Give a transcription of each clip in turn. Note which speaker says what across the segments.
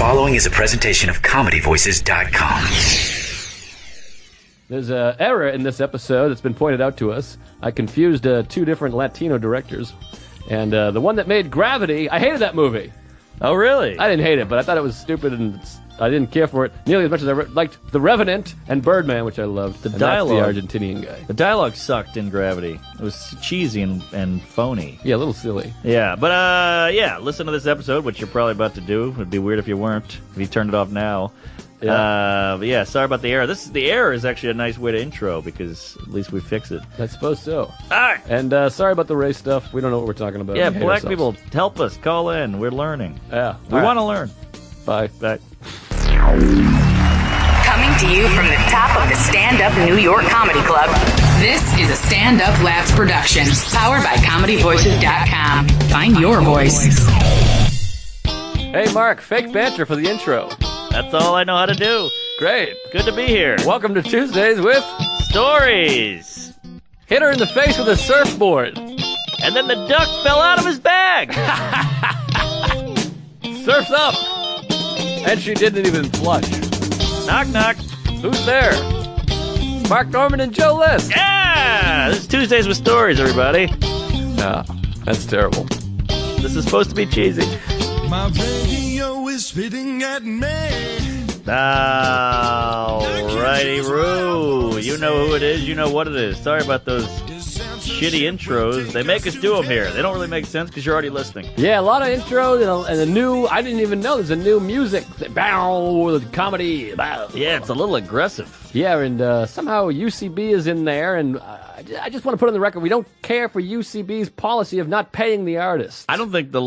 Speaker 1: following is a presentation of ComedyVoices.com.
Speaker 2: There's an error in this episode that's been pointed out to us. I confused two different Latino directors. And the one that made Gravity, I hated that movie.
Speaker 3: Oh, really?
Speaker 2: I didn't hate it, but I thought it was stupid and I didn't care for it nearly as much as I liked The Revenant and Birdman, which I loved.
Speaker 3: The dialogue.
Speaker 2: That's the Argentinian guy.
Speaker 3: The dialogue sucked in Gravity. It was cheesy and phony.
Speaker 2: Yeah, a little silly.
Speaker 3: Yeah, but listen to this episode, which you're probably about to do. It'd be weird if you weren't, if you turned it off now.
Speaker 2: Yeah.
Speaker 3: But yeah, sorry about the error. The error is actually a nice way to intro because at least we fix it.
Speaker 2: I suppose so.
Speaker 3: All right.
Speaker 2: And sorry about the race stuff. We don't know what we're talking about.
Speaker 3: Yeah,
Speaker 2: We hate
Speaker 3: black
Speaker 2: ourselves.
Speaker 3: people, help us. Call in. We're learning.
Speaker 2: Yeah.
Speaker 3: We want to learn.
Speaker 2: Bye.
Speaker 3: Bye.
Speaker 4: Coming to you from the top of the Stand Up New York Comedy Club, this is a Stand Up Labs production, powered by ComedyVoices.com. Find your voice.
Speaker 2: Hey, Mark, fake banter for the intro.
Speaker 3: That's all I know how to do.
Speaker 2: Great.
Speaker 3: Good to be here.
Speaker 2: Welcome to Tuesdays with
Speaker 3: Stories.
Speaker 2: Hit her in the face with a surfboard.
Speaker 3: And then the duck fell out of his bag.
Speaker 2: Surf's up. And she didn't even flush.
Speaker 3: Knock, knock.
Speaker 2: Who's there? Mark Norman and Joe List.
Speaker 3: Yeah! This is Tuesdays with Stories, everybody.
Speaker 2: No, that's terrible.
Speaker 3: This is supposed to be cheesy.
Speaker 5: My radio is spitting at me.
Speaker 3: Alrighty, Roo. You know who it is. You know what it is. Sorry about those shitty intros. They make us do them here. They don't really make sense because you're already listening.
Speaker 2: Yeah, a lot of intros and a new, I didn't even know there's a new music. Bow, comedy. Bow.
Speaker 3: Yeah, it's a little aggressive.
Speaker 2: Yeah, and somehow UCB is in there, and I just want to put on the record, we don't care for UCB's policy of not paying the artists.
Speaker 3: I don't think the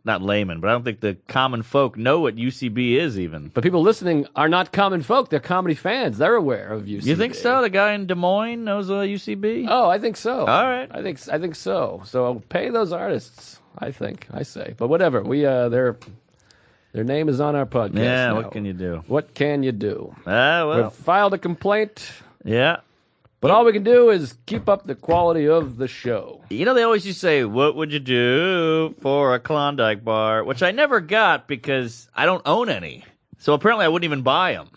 Speaker 3: not layman, but I don't think the common folk know what UCB is even.
Speaker 2: But people listening are not common folk. They're comedy fans. They're aware of UCB.
Speaker 3: You think so? The guy in Des Moines knows UCB?
Speaker 2: Oh, I think so.
Speaker 3: All right.
Speaker 2: I think so. So pay those artists, I say. But whatever. We their name is on our podcast.
Speaker 3: Yeah,
Speaker 2: now.
Speaker 3: what can you do?
Speaker 2: What can you do?
Speaker 3: Well.
Speaker 2: We've filed a complaint.
Speaker 3: Yeah.
Speaker 2: But all we can do is keep up the quality of the show.
Speaker 3: You know, they always used to say, what would you do for a Klondike bar? Which I never got because I don't own any. So apparently I wouldn't even buy them.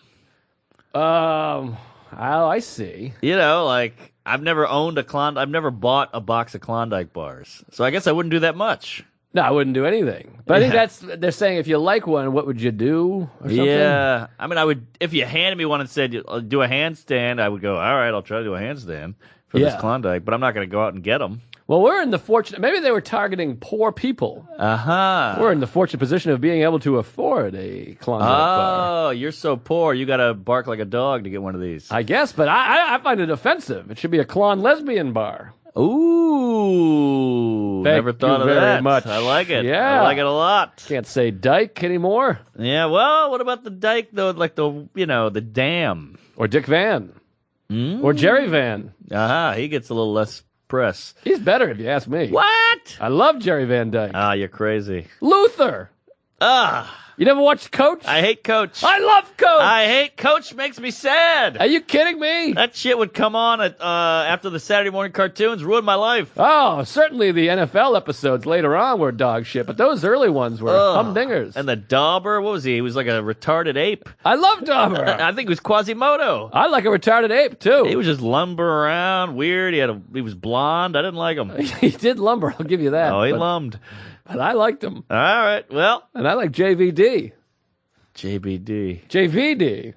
Speaker 2: I see.
Speaker 3: You know, like, I've never bought a box of Klondike bars. So I guess I wouldn't do that much.
Speaker 2: No, I wouldn't do anything. But I think they're saying if you like one, what would you do or something?
Speaker 3: Yeah. I mean, I would, if you handed me one and said, do a handstand, I would go, all right, I'll try to do a handstand for this Klondike, but I'm not going to go out and get them.
Speaker 2: Well, we're in the fortunate, maybe they were targeting poor people.
Speaker 3: Uh-huh.
Speaker 2: We're in the fortunate position of being able to afford a Klondike bar.
Speaker 3: Oh, you're so poor, you got to bark like a dog to get one of these.
Speaker 2: I guess, but I find it offensive. It should be a Klon lesbian bar.
Speaker 3: Ooh,
Speaker 2: Thank
Speaker 3: never thought
Speaker 2: you
Speaker 3: of
Speaker 2: very
Speaker 3: that.
Speaker 2: much.
Speaker 3: I like it.
Speaker 2: Yeah.
Speaker 3: I like it a lot.
Speaker 2: Can't say dyke anymore.
Speaker 3: Yeah, well, what about the dike, though? Like the dam.
Speaker 2: Or Dick Van. Or Jerry Van.
Speaker 3: He gets a little less press.
Speaker 2: He's better if you ask me.
Speaker 3: What?
Speaker 2: I love Jerry Van Dyke.
Speaker 3: You're crazy.
Speaker 2: Luther. You never watched Coach?
Speaker 3: I hate Coach.
Speaker 2: I love Coach.
Speaker 3: I hate Coach. Makes me sad.
Speaker 2: Are you kidding me?
Speaker 3: That shit would come on after the Saturday morning cartoons. Ruined my life.
Speaker 2: Oh, certainly the NFL episodes later on were dog shit, but those early ones were humdingers.
Speaker 3: And the Dauber, what was he? He was like a retarded ape.
Speaker 2: I love Dauber.
Speaker 3: I think he was Quasimodo.
Speaker 2: I like a retarded ape, too.
Speaker 3: He was just lumber around, weird. He was blonde. I didn't like him.
Speaker 2: He did lumber, I'll give you that.
Speaker 3: Oh, he lummed.
Speaker 2: But I liked him.
Speaker 3: All right, well.
Speaker 2: And I like JVD.
Speaker 3: JBD.
Speaker 2: JVD.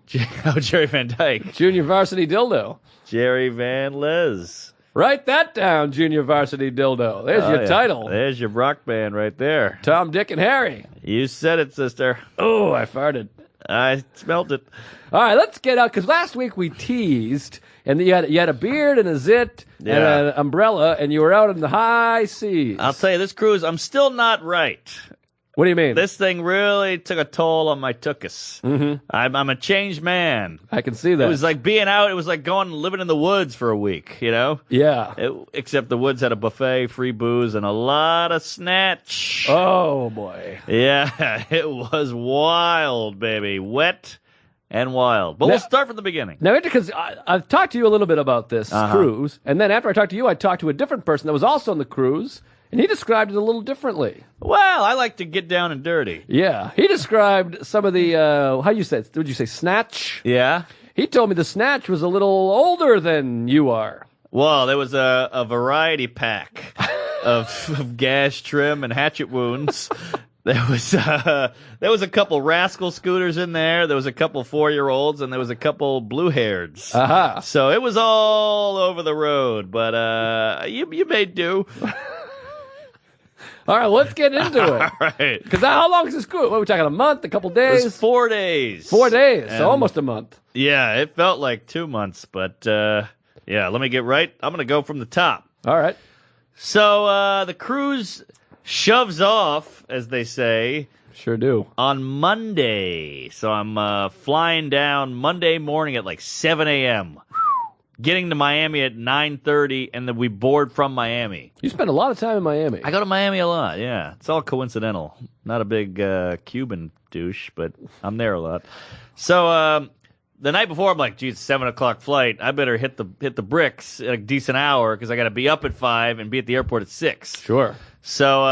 Speaker 3: Jerry Van Dyke.
Speaker 2: Junior Varsity Dildo.
Speaker 3: Jerry Van Les.
Speaker 2: Write that down, Junior Varsity Dildo. There's your title.
Speaker 3: There's your rock band right there.
Speaker 2: Tom, Dick, and Harry.
Speaker 3: You said it, sister.
Speaker 2: Oh, I farted.
Speaker 3: I smelt it.
Speaker 2: All right, let's get out, because last week we teased, and you had a beard and a zit and an umbrella, and you were out in the high seas.
Speaker 3: I'll tell you, this cruise, I'm still not right.
Speaker 2: What do you mean?
Speaker 3: This thing really took a toll on my tuchus. Mm-hmm. I'm a changed man.
Speaker 2: I can see that.
Speaker 3: It was like being out. It was like living in the woods for a week, you know?
Speaker 2: Yeah.
Speaker 3: Except the woods had a buffet, free booze, and a lot of snatch.
Speaker 2: Oh, boy.
Speaker 3: Yeah, it was wild, baby. Wet and wild. But we'll start from the beginning.
Speaker 2: Now, because I've talked to you a little bit about this cruise, and then after I talked to you, I talked to a different person that was also on the cruise, And he described it a little differently.
Speaker 3: Well, I like to get down and dirty.
Speaker 2: Yeah. He described some of the, how you said, would you say snatch?
Speaker 3: Yeah?
Speaker 2: He told me the snatch was a little older than you are.
Speaker 3: Well, there was a variety pack of gash trim and hatchet wounds. There was a couple rascal scooters in there. There was a couple 4-year-olds, and there was a couple blue-haireds.
Speaker 2: Aha.
Speaker 3: So it was all over the road, but you made do.
Speaker 2: All right, let's get into it.
Speaker 3: All right.
Speaker 2: Because how long is this school? What are we talking, a month, a couple days?
Speaker 3: It was 4 days.
Speaker 2: 4 days,
Speaker 3: And,
Speaker 2: so almost a month.
Speaker 3: Yeah, it felt like 2 months, but yeah, let me get right. I'm going to go from the top.
Speaker 2: All right.
Speaker 3: So the cruise shoves off, as they say,
Speaker 2: Sure do.
Speaker 3: on Monday. So I'm flying down Monday morning at like 7 a.m., getting to Miami at 9:30, and then we board from Miami.
Speaker 2: You spend a lot of time in Miami.
Speaker 3: I go to Miami a lot, yeah. It's all coincidental. Not a big Cuban douche, but I'm there a lot. So the night before, I'm like, geez, 7 o'clock flight. I better hit the bricks at a decent hour because I got to be up at 5 and be at the airport at 6.
Speaker 2: Sure.
Speaker 3: So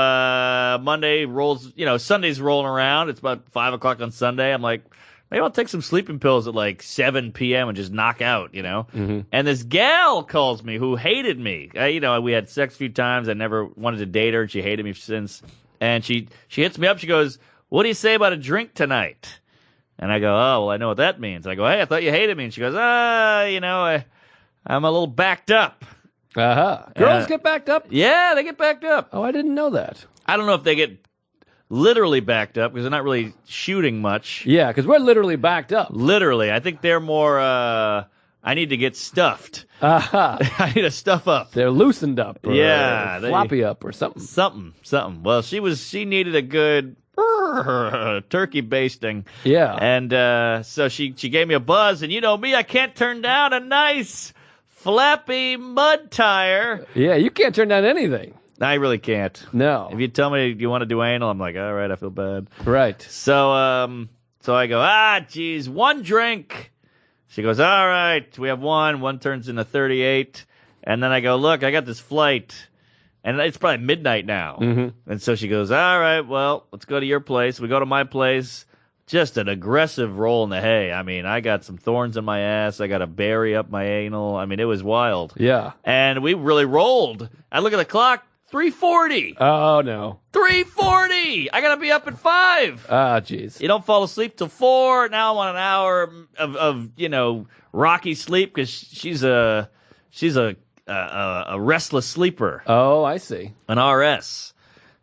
Speaker 3: Monday rolls, Sunday's rolling around. It's about 5 o'clock on Sunday. I'm like, maybe I'll take some sleeping pills at like 7 p.m. and just knock out,
Speaker 2: Mm-hmm.
Speaker 3: And this gal calls me who hated me. We had sex a few times. I never wanted to date her, and she hated me since. And she hits me up. She goes, "What do you say about a drink tonight?" And I go, "Oh, well, I know what that means." I go, "Hey, I thought you hated me." And she goes, I'm a little backed up.
Speaker 2: Uh-huh. Girls get backed up?
Speaker 3: Yeah, they get backed up.
Speaker 2: Oh, I didn't know that.
Speaker 3: I don't know if they get literally backed up because they're not really shooting much.
Speaker 2: Yeah, because we're literally backed up.
Speaker 3: Literally. I think they're more, I need to get stuffed.
Speaker 2: Aha.
Speaker 3: I need to stuff up.
Speaker 2: They're loosened up. Or
Speaker 3: Yeah,
Speaker 2: floppy up or something.
Speaker 3: Something. Well, she needed a good turkey basting.
Speaker 2: Yeah.
Speaker 3: And so she gave me a buzz, and you know me, I can't turn down a nice flappy mud tire.
Speaker 2: Yeah, you can't turn down anything.
Speaker 3: I really can't.
Speaker 2: No.
Speaker 3: If you tell me you want to do anal, I'm like, all right, I feel bad.
Speaker 2: Right.
Speaker 3: So I go, geez, one drink. She goes, all right, we have one. One turns into 38. And then I go, look, I got this flight. And it's probably midnight now.
Speaker 2: Mm-hmm.
Speaker 3: And so she goes, all right, well, let's go to your place. We go to my place. Just an aggressive roll in the hay. I mean, I got some thorns in my ass. I got a berry up my anal. I mean, it was wild.
Speaker 2: Yeah.
Speaker 3: And we really rolled. I look at the clock, 3:40.
Speaker 2: Oh, no.
Speaker 3: 3:40. I got to be up at 5.
Speaker 2: Ah, jeez.
Speaker 3: You don't fall asleep till 4. Now I'm on an hour of rocky sleep because she's a restless sleeper,
Speaker 2: Oh, I see.
Speaker 3: an RS.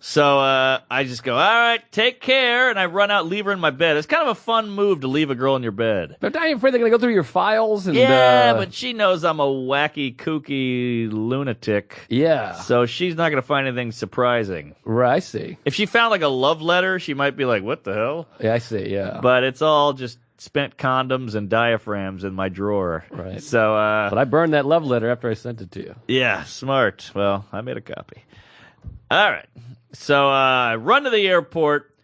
Speaker 3: So I just go, all right, take care, and I run out, leave her in my bed. It's kind of a fun move to leave a girl in your bed.
Speaker 2: But aren't you afraid they're going to go through your files? And,
Speaker 3: Yeah, but she knows I'm a wacky, kooky lunatic.
Speaker 2: Yeah.
Speaker 3: So she's not going to find anything surprising.
Speaker 2: Right, I see.
Speaker 3: If she found like a love letter, she might be like, what the hell?
Speaker 2: Yeah, I see, yeah.
Speaker 3: But it's all just spent condoms and diaphragms in my drawer.
Speaker 2: Right.
Speaker 3: So,
Speaker 2: But I burned that love letter after I sent it to you.
Speaker 3: yeah, smart. Well, I made a copy. All right. So I run to the airport,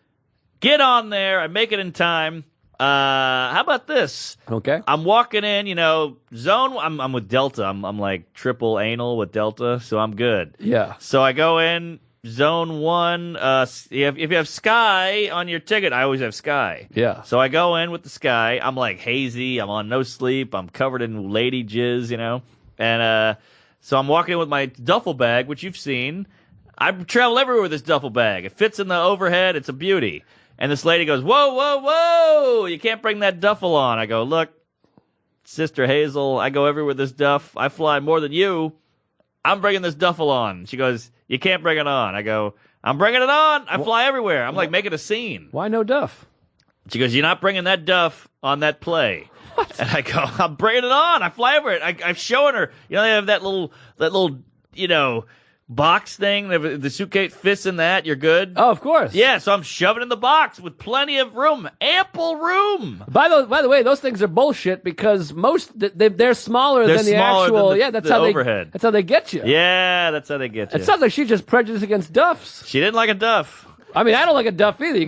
Speaker 3: get on there, I make it in time. How about this?
Speaker 2: Okay.
Speaker 3: I'm walking in, zone. I'm with Delta. I'm like triple anal with Delta, so I'm good.
Speaker 2: Yeah.
Speaker 3: So I go in zone 1. If you have Sky on your ticket, I always have Sky.
Speaker 2: Yeah.
Speaker 3: So I go in with the Sky. I'm like hazy. I'm on no sleep. I'm covered in lady jizz, And so I'm walking in with my duffel bag, which you've seen. I travel everywhere with this duffel bag. It fits in the overhead. It's a beauty. And this lady goes, whoa, whoa, whoa. You can't bring that duffel on. I go, look, Sister Hazel, I go everywhere with this duff. I fly more than you. I'm bringing this duffel on. She goes, you can't bring it on. I go, I'm bringing it on. I fly everywhere. I'm like making a scene.
Speaker 2: Why no duff?
Speaker 3: She goes, you're not bringing that duff on that play. What? And I go, I'm bringing it on. I fly over it. I'm showing her. They have that little, box thing. The suitcase fits in that. You're good.
Speaker 2: Oh, of course.
Speaker 3: Yeah, so I'm shoving in the box with plenty of room, ample room.
Speaker 2: By the way, those things are bullshit because they're smaller
Speaker 3: They're
Speaker 2: than the
Speaker 3: smaller
Speaker 2: actual.
Speaker 3: than the-
Speaker 2: Yeah, that's
Speaker 3: the
Speaker 2: how
Speaker 3: overhead.
Speaker 2: That's how they get you.
Speaker 3: Yeah, that's how they get you.
Speaker 2: It sounds like she's just prejudiced against duffs.
Speaker 3: She didn't like a duff.
Speaker 2: I mean, I don't like a duff either.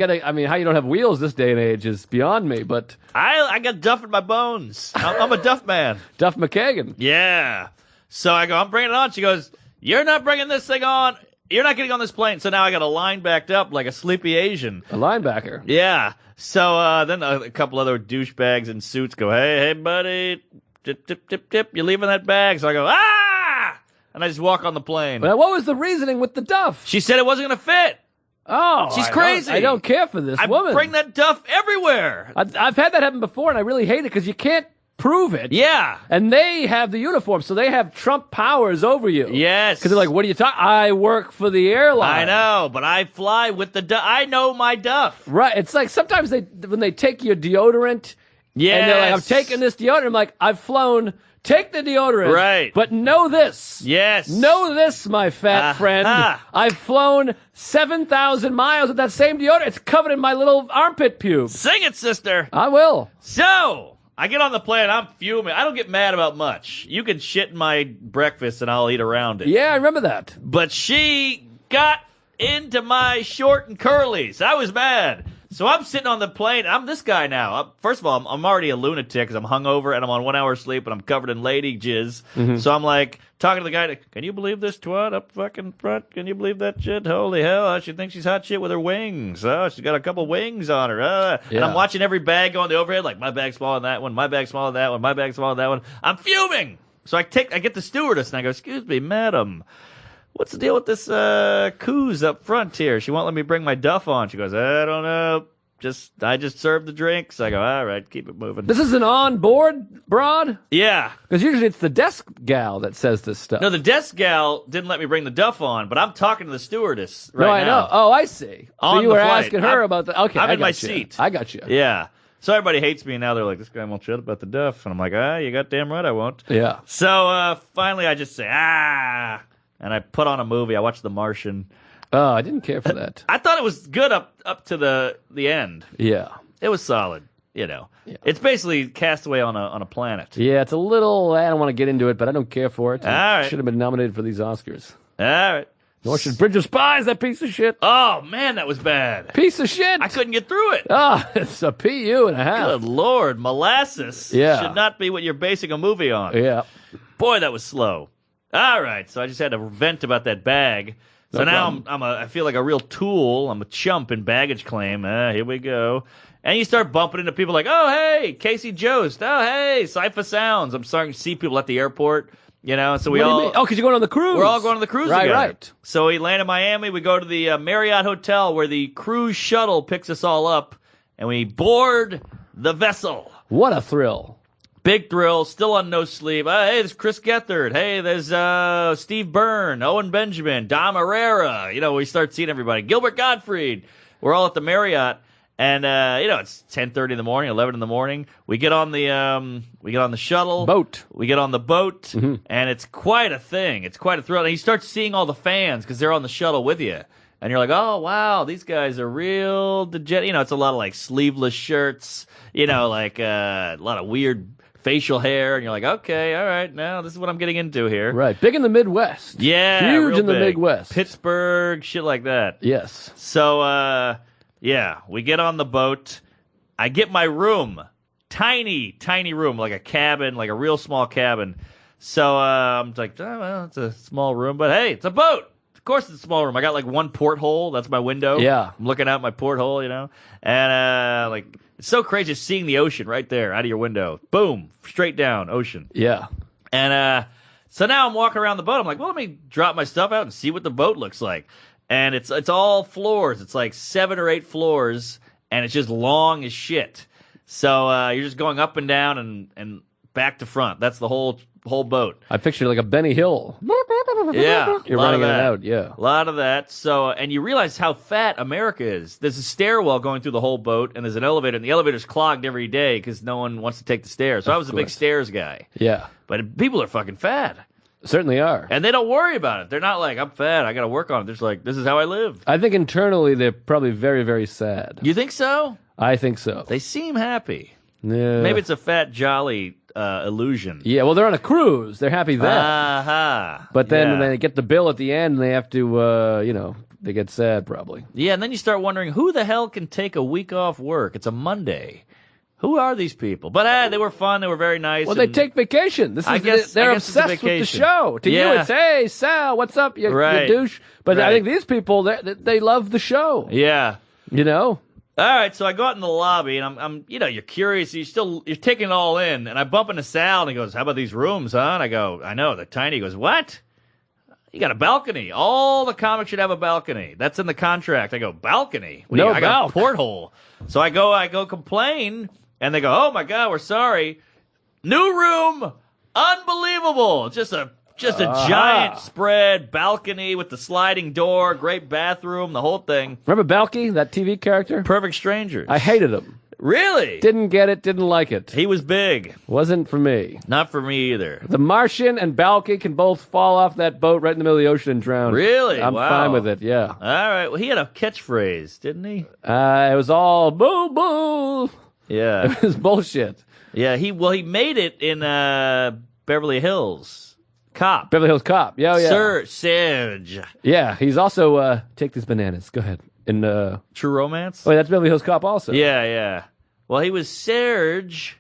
Speaker 2: How you don't have wheels this day and age is beyond me. But
Speaker 3: I got duff in my bones. I'm a duff man.
Speaker 2: Duff McKagan.
Speaker 3: Yeah. So I go, I'm bringing it on. She goes, you're not bringing this thing on. you're not getting on this plane. So now I got a line backed up like a sleepy Asian.
Speaker 2: A linebacker.
Speaker 3: Yeah. So then a couple other douchebags in suits go, hey, buddy, tip, tip, tip, tip. You leaving that bag? So I go, ah! And I just walk on the plane.
Speaker 2: Now, what was the reasoning with the duff?
Speaker 3: She said it wasn't going to fit.
Speaker 2: Oh,
Speaker 3: She's crazy.
Speaker 2: I don't care for this woman.
Speaker 3: I bring that duff everywhere.
Speaker 2: I've had that happen before, and I really hate it because you can't prove it.
Speaker 3: Yeah.
Speaker 2: And they have the uniform, so they have Trump powers over you.
Speaker 3: Yes.
Speaker 2: Because they're like, what are you talking? I work for the airline.
Speaker 3: I know, but I fly with the duff. I know my duff.
Speaker 2: Right. It's like sometimes when they take your deodorant,
Speaker 3: yes.
Speaker 2: and they're like, I'm taking this deodorant. I'm like, I've flown. Take the deodorant.
Speaker 3: Right.
Speaker 2: But know this.
Speaker 3: Yes.
Speaker 2: Know this, my fat friend. I've flown 7,000 miles with that same deodorant. It's covered in my little armpit pube.
Speaker 3: Sing it, sister.
Speaker 2: I will.
Speaker 3: So, I get on the plane. I'm fuming. I don't get mad about much. You can shit in my breakfast and I'll eat around it.
Speaker 2: Yeah, I remember that.
Speaker 3: But she got into my short and curlies. I was mad. So I'm sitting on the plane. I'm this guy now. First of all, I'm already a lunatic because I'm hungover and I'm on 1 hour sleep and I'm covered in lady jizz. Mm-hmm. So I'm like talking to the guy. Can you believe this twat up fucking front? Can you believe that shit? Holy hell! She thinks she's hot shit with her wings. Oh, she's got a couple wings on her. And I'm watching every bag go on the overhead. Like my bag's smaller than that one. My bag's smaller than that one. My bag's smaller than that one. I'm fuming. So I get the stewardess and I go, "Excuse me, madam. What's the deal with this coos up front here? She won't let me bring my duff on." She goes, "I don't know. I just served the drinks." I go, "All right, keep it moving."
Speaker 2: This is an on-board broad?
Speaker 3: Yeah.
Speaker 2: Because usually it's the desk gal that says this stuff.
Speaker 3: No, the desk gal didn't let me bring the duff on, but I'm talking to the stewardess right now.
Speaker 2: I know. Oh, I see.
Speaker 3: On
Speaker 2: so you
Speaker 3: the
Speaker 2: were
Speaker 3: flight.
Speaker 2: asking her about the... Okay,
Speaker 3: I'm
Speaker 2: I
Speaker 3: in
Speaker 2: got
Speaker 3: my
Speaker 2: you.
Speaker 3: seat.
Speaker 2: I got you.
Speaker 3: Yeah. So everybody hates me, and now they're like, this guy won't shut up about the duff. And I'm like, you got damn right I won't.
Speaker 2: Yeah.
Speaker 3: So finally I just say, and I put on a movie. I watched The Martian.
Speaker 2: Oh, I didn't care for that.
Speaker 3: I thought it was good up to the end.
Speaker 2: Yeah.
Speaker 3: It was solid, you know.
Speaker 2: Yeah.
Speaker 3: It's basically Castaway on a planet.
Speaker 2: Yeah, it's a little... I don't want to get into it, but I don't care for it.
Speaker 3: All right.
Speaker 2: Should have been nominated for these Oscars.
Speaker 3: All right.
Speaker 2: Nor should Bridge of Spies, that piece of shit.
Speaker 3: Oh, man, that was bad.
Speaker 2: Piece of shit.
Speaker 3: I couldn't get through it.
Speaker 2: Oh, it's a PU and a half.
Speaker 3: Good Lord. Molasses should not be what you're basing a movie on.
Speaker 2: Yeah.
Speaker 3: Boy, that was slow. All right, so I just had to vent about that bag. So
Speaker 2: No
Speaker 3: now
Speaker 2: problem.
Speaker 3: I feel like a real tool. I'm a chump in baggage claim. Here we go. And you start bumping into people like, oh, hey, Casey Jost. Oh, hey, Cypher Sounds. I'm starting to see people at the airport, you know. So we
Speaker 2: What do you
Speaker 3: all...
Speaker 2: mean? Oh, because you're going on the cruise.
Speaker 3: We're all going on the cruise
Speaker 2: Right,
Speaker 3: together.
Speaker 2: right.
Speaker 3: So we land in Miami. We go to the Marriott Hotel where the cruise shuttle picks us all up. And we board the vessel.
Speaker 2: What a thrill.
Speaker 3: Big thrill, still on no sleep. Hey, there's Chris Gethard. Hey, there's Steve Byrne, Owen Benjamin, Dom Herrera. You know, we start seeing everybody. Gilbert Gottfried. We're all at the Marriott, and you know, it's 10:30 in the morning, 11 in the morning. We get on the shuttle
Speaker 2: Boat.
Speaker 3: We get on the boat, and it's quite a thing. It's quite a thrill. And you start seeing all the fans because they're on the shuttle with you. And you're like, oh, wow, these guys are real degenerate. You know, it's a lot of like sleeveless shirts, you know, like a lot of weird facial hair, and you're like, okay, all right, now this is what I'm getting into here.
Speaker 2: Right. Big in the Midwest.
Speaker 3: Yeah,
Speaker 2: Huge
Speaker 3: real
Speaker 2: in the
Speaker 3: big.
Speaker 2: Midwest.
Speaker 3: Pittsburgh, shit like that.
Speaker 2: Yes.
Speaker 3: So, yeah, we get on the boat. I get my room. Tiny room, like a cabin, like a real small cabin. So I'm like, oh, well, it's a small room, but hey, it's a boat. Of course it's a small room. I got like one porthole. That's my window.
Speaker 2: Yeah.
Speaker 3: I'm looking out my porthole, you know. And like, it's so crazy just seeing the ocean right there out of your window. Boom, straight down, ocean.
Speaker 2: Yeah.
Speaker 3: And so now I'm walking around the boat. I'm like, well, let me drop my stuff out and see what the boat looks like. And it's all floors. It's like 7 or 8 floors, and it's just long as shit. So you're just going up and down and back to front. That's the whole boat.
Speaker 2: I pictured like a Benny Hill.
Speaker 3: Yeah,
Speaker 2: You're
Speaker 3: a lot
Speaker 2: running
Speaker 3: of
Speaker 2: in and
Speaker 3: that.
Speaker 2: out, yeah.
Speaker 3: A lot of that. So, and you realize how fat America is. There's a stairwell going through the whole boat, and there's an elevator, and the elevator's clogged every day because no one wants to take the stairs. So I was a big
Speaker 2: course.
Speaker 3: stairs guy.
Speaker 2: Yeah.
Speaker 3: But people are fucking fat.
Speaker 2: Certainly are.
Speaker 3: And they don't worry about it. They're not like, I'm fat, I got to work on it. They're just like, this is how I live.
Speaker 2: I think internally they're probably very, very sad.
Speaker 3: You think so?
Speaker 2: I think so.
Speaker 3: They seem happy.
Speaker 2: Yeah.
Speaker 3: Maybe it's a fat, jolly illusion.
Speaker 2: Yeah, well, they're on a cruise. They're happy then. But then when they get the bill at the end, they have to, they get sad probably.
Speaker 3: Yeah, and then you start wondering, who the hell can take a week off work? It's a Monday. Who are these people? But they were fun. They were very nice.
Speaker 2: Well, they take vacation. This is
Speaker 3: I guess
Speaker 2: they're
Speaker 3: it's a
Speaker 2: obsessed with the
Speaker 3: vacation.
Speaker 2: show. To you,
Speaker 3: Yeah.
Speaker 2: it's, hey, Sal, what's up, you
Speaker 3: Right.
Speaker 2: douche? But I
Speaker 3: Right.
Speaker 2: think these people, they love the show.
Speaker 3: Yeah.
Speaker 2: You know?
Speaker 3: All right, so I go out in the lobby, and I'm, you're curious, you're taking it all in, and I bump into Sal, and he goes, "How about these rooms, huh?" And I go, "I know, they're tiny." He goes, "What? You got a balcony? All the comics should have a balcony. That's in the contract." I go, "Balcony? What do
Speaker 2: No
Speaker 3: I got a
Speaker 2: balc."
Speaker 3: porthole." So I go complain, and they go, "Oh my God, we're sorry. New room, unbelievable. Just a giant spread balcony with the sliding door, great bathroom, the whole thing.
Speaker 2: Remember Balky, that TV character?
Speaker 3: Perfect strangers."
Speaker 2: I hated him.
Speaker 3: Really?
Speaker 2: Didn't get it, didn't like it.
Speaker 3: He was big.
Speaker 2: Wasn't for me.
Speaker 3: Not for me either.
Speaker 2: The Martian and Balky can both fall off that boat right in the middle of the ocean and drown.
Speaker 3: Really?
Speaker 2: I'm
Speaker 3: Wow.
Speaker 2: fine with it, yeah.
Speaker 3: All right. Well, he had a catchphrase, didn't he?
Speaker 2: It was all boo boo.
Speaker 3: Yeah.
Speaker 2: It was bullshit.
Speaker 3: Yeah. He made it in Beverly Hills Cop.
Speaker 2: Beverly Hills Cop. Yeah, yeah.
Speaker 3: Sir Serge.
Speaker 2: Yeah, he's also Take These Bananas. Go ahead.
Speaker 3: True Romance.
Speaker 2: Wait, that's Beverly Hills Cop also.
Speaker 3: Yeah, yeah. Well, he was Serge.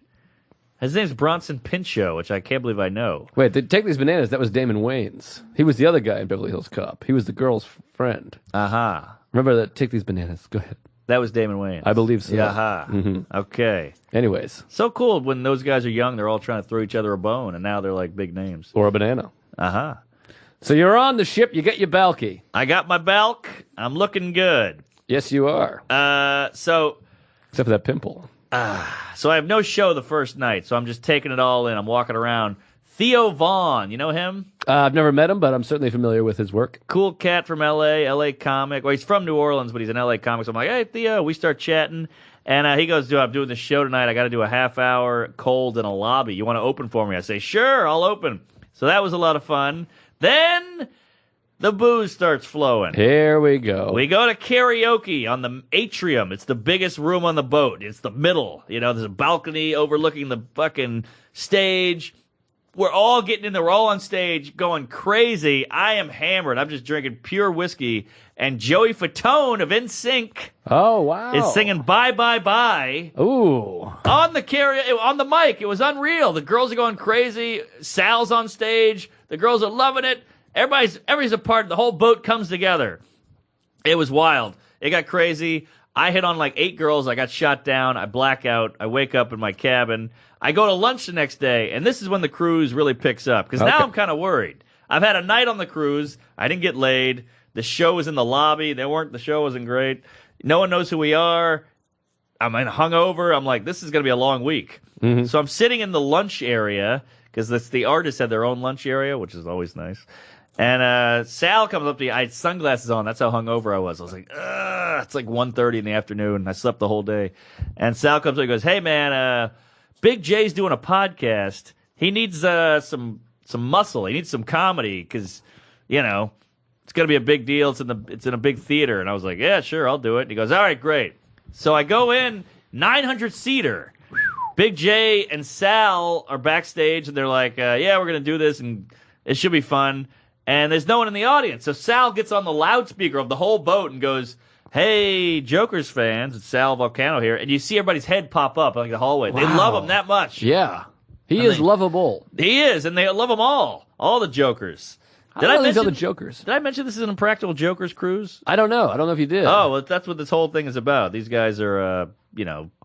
Speaker 3: His name's Bronson Pinchot, which I can't believe I know.
Speaker 2: Wait, Take These Bananas, that was Damon Wayans. He was the other guy in Beverly Hills Cop. He was the girl's friend.
Speaker 3: Aha.
Speaker 2: Remember that? Take These Bananas. Go ahead.
Speaker 3: That was Damon Wayans.
Speaker 2: I believe so.
Speaker 3: Yeah. Aha. Okay.
Speaker 2: Anyways.
Speaker 3: So cool when those guys are young. They're all trying to throw each other a bone, and now they're like big names.
Speaker 2: Or a banana.
Speaker 3: Uh-huh.
Speaker 2: So you're on the ship. You get your Balky.
Speaker 3: I got my balk. I'm looking good.
Speaker 2: Yes, you are.
Speaker 3: So
Speaker 2: Except for that pimple.
Speaker 3: I have no show the first night, so I'm just taking it all in. I'm walking around. Theo Vaughn, you know him?
Speaker 2: I've never met him, but I'm certainly familiar with his work.
Speaker 3: Cool cat from L.A. comic. Well, he's from New Orleans, but he's an L.A. comic. So I'm like, "Hey, Theo." We start chatting. And he goes, "I'm doing this show tonight. I got to do a half-hour cold in a lobby. You want to open for me?" I say, "Sure, I'll open." So that was a lot of fun. Then the booze starts flowing.
Speaker 2: Here we go.
Speaker 3: We go to karaoke on the atrium. It's the biggest room on the boat. It's the middle. There's a balcony overlooking the fucking stage. We're all getting in there. We're all on stage going crazy. I am hammered. I'm just drinking pure whiskey. And Joey Fatone of NSYNC
Speaker 2: Oh, wow.
Speaker 3: is singing Bye, Bye, Bye
Speaker 2: Ooh.
Speaker 3: on the mic. It was unreal. The girls are going crazy. Sal's on stage. The girls are loving it. Everybody's a part. The whole boat comes together. It was wild. It got crazy. I hit on like 8 girls. I got shot down. I black out. I wake up in my cabin. I go to lunch the next day, and this is when the cruise really picks up. Because now
Speaker 2: Okay.
Speaker 3: I'm kind of worried. I've had a night on the cruise. I didn't get laid. The show was in the lobby. The show wasn't great. No one knows who we are. I'm hungover. I'm like, this is going to be a long week.
Speaker 2: Mm-hmm.
Speaker 3: So I'm sitting in the lunch area because the artists had their own lunch area, which is always nice. And Sal comes up to me. I had sunglasses on. That's how hungover I was. I was like, ugh. It's like 1:30 in the afternoon. I slept the whole day. And Sal comes up and goes, "Hey, man, Big J's doing a podcast. He needs some muscle. He needs some comedy because, it's going to be a big deal. It's in a big theater." And I was like, "Yeah, sure, I'll do it." And he goes, "All right, great." So I go in, 900-seater. Big J and Sal are backstage, and they're like, "Yeah, we're going to do this, and it should be fun." And there's no one in the audience. So Sal gets on the loudspeaker of the whole boat and goes, "Hey, Jokers fans, it's Sal Volcano here." And you see everybody's head pop up like the hallway. They
Speaker 2: Wow.
Speaker 3: love him that much.
Speaker 2: Yeah. He is lovable.
Speaker 3: He is, and they love them all the Jokers.
Speaker 2: Did I mention the Jokers?
Speaker 3: Did I mention this is an Impractical Jokers cruise?
Speaker 2: I don't know. I don't know if you did.
Speaker 3: Oh, well, that's what this whole thing is about. These guys are,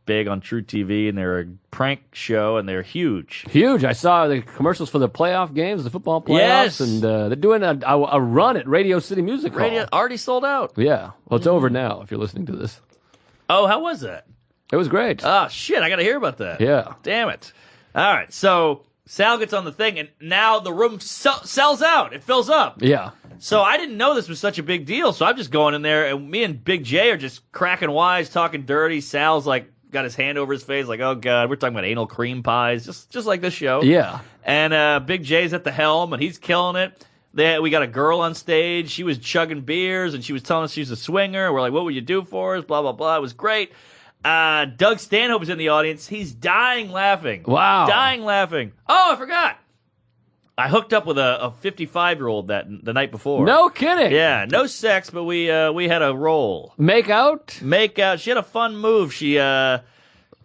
Speaker 3: big on True TV, and they're a prank show, and they're huge.
Speaker 2: Huge. I saw the commercials for the playoff games, the football playoffs,
Speaker 3: Yes.
Speaker 2: and they're doing a run at Radio City Music Hall.
Speaker 3: Radio already sold out.
Speaker 2: Yeah. Well, it's over now if you're listening to this.
Speaker 3: Oh, how was that?
Speaker 2: It was great.
Speaker 3: Oh, shit, I got to hear about that.
Speaker 2: Yeah.
Speaker 3: Damn it. All right, so Sal gets on the thing, and now the room sells out. It fills up.
Speaker 2: Yeah.
Speaker 3: So I didn't know this was such a big deal, so I'm just going in there, and me and Big J are just cracking wise, talking dirty. Sal's like, got his hand over his face, like, "Oh, God, we're talking about anal cream pies," just like this show.
Speaker 2: Yeah.
Speaker 3: And Big J's at the helm, and he's killing it. We got a girl on stage. She was chugging beers, and she was telling us she's a swinger. We're like, "What would you do for us?" Blah, blah, blah. It was great. Doug Stanhope was in the audience. He's dying laughing.
Speaker 2: Wow.
Speaker 3: Dying laughing. Oh, I forgot. I hooked up with a 55-year-old the night before.
Speaker 2: No kidding.
Speaker 3: Yeah, no sex, but we had a roll.
Speaker 2: Make out?
Speaker 3: Make out. She had a fun move. She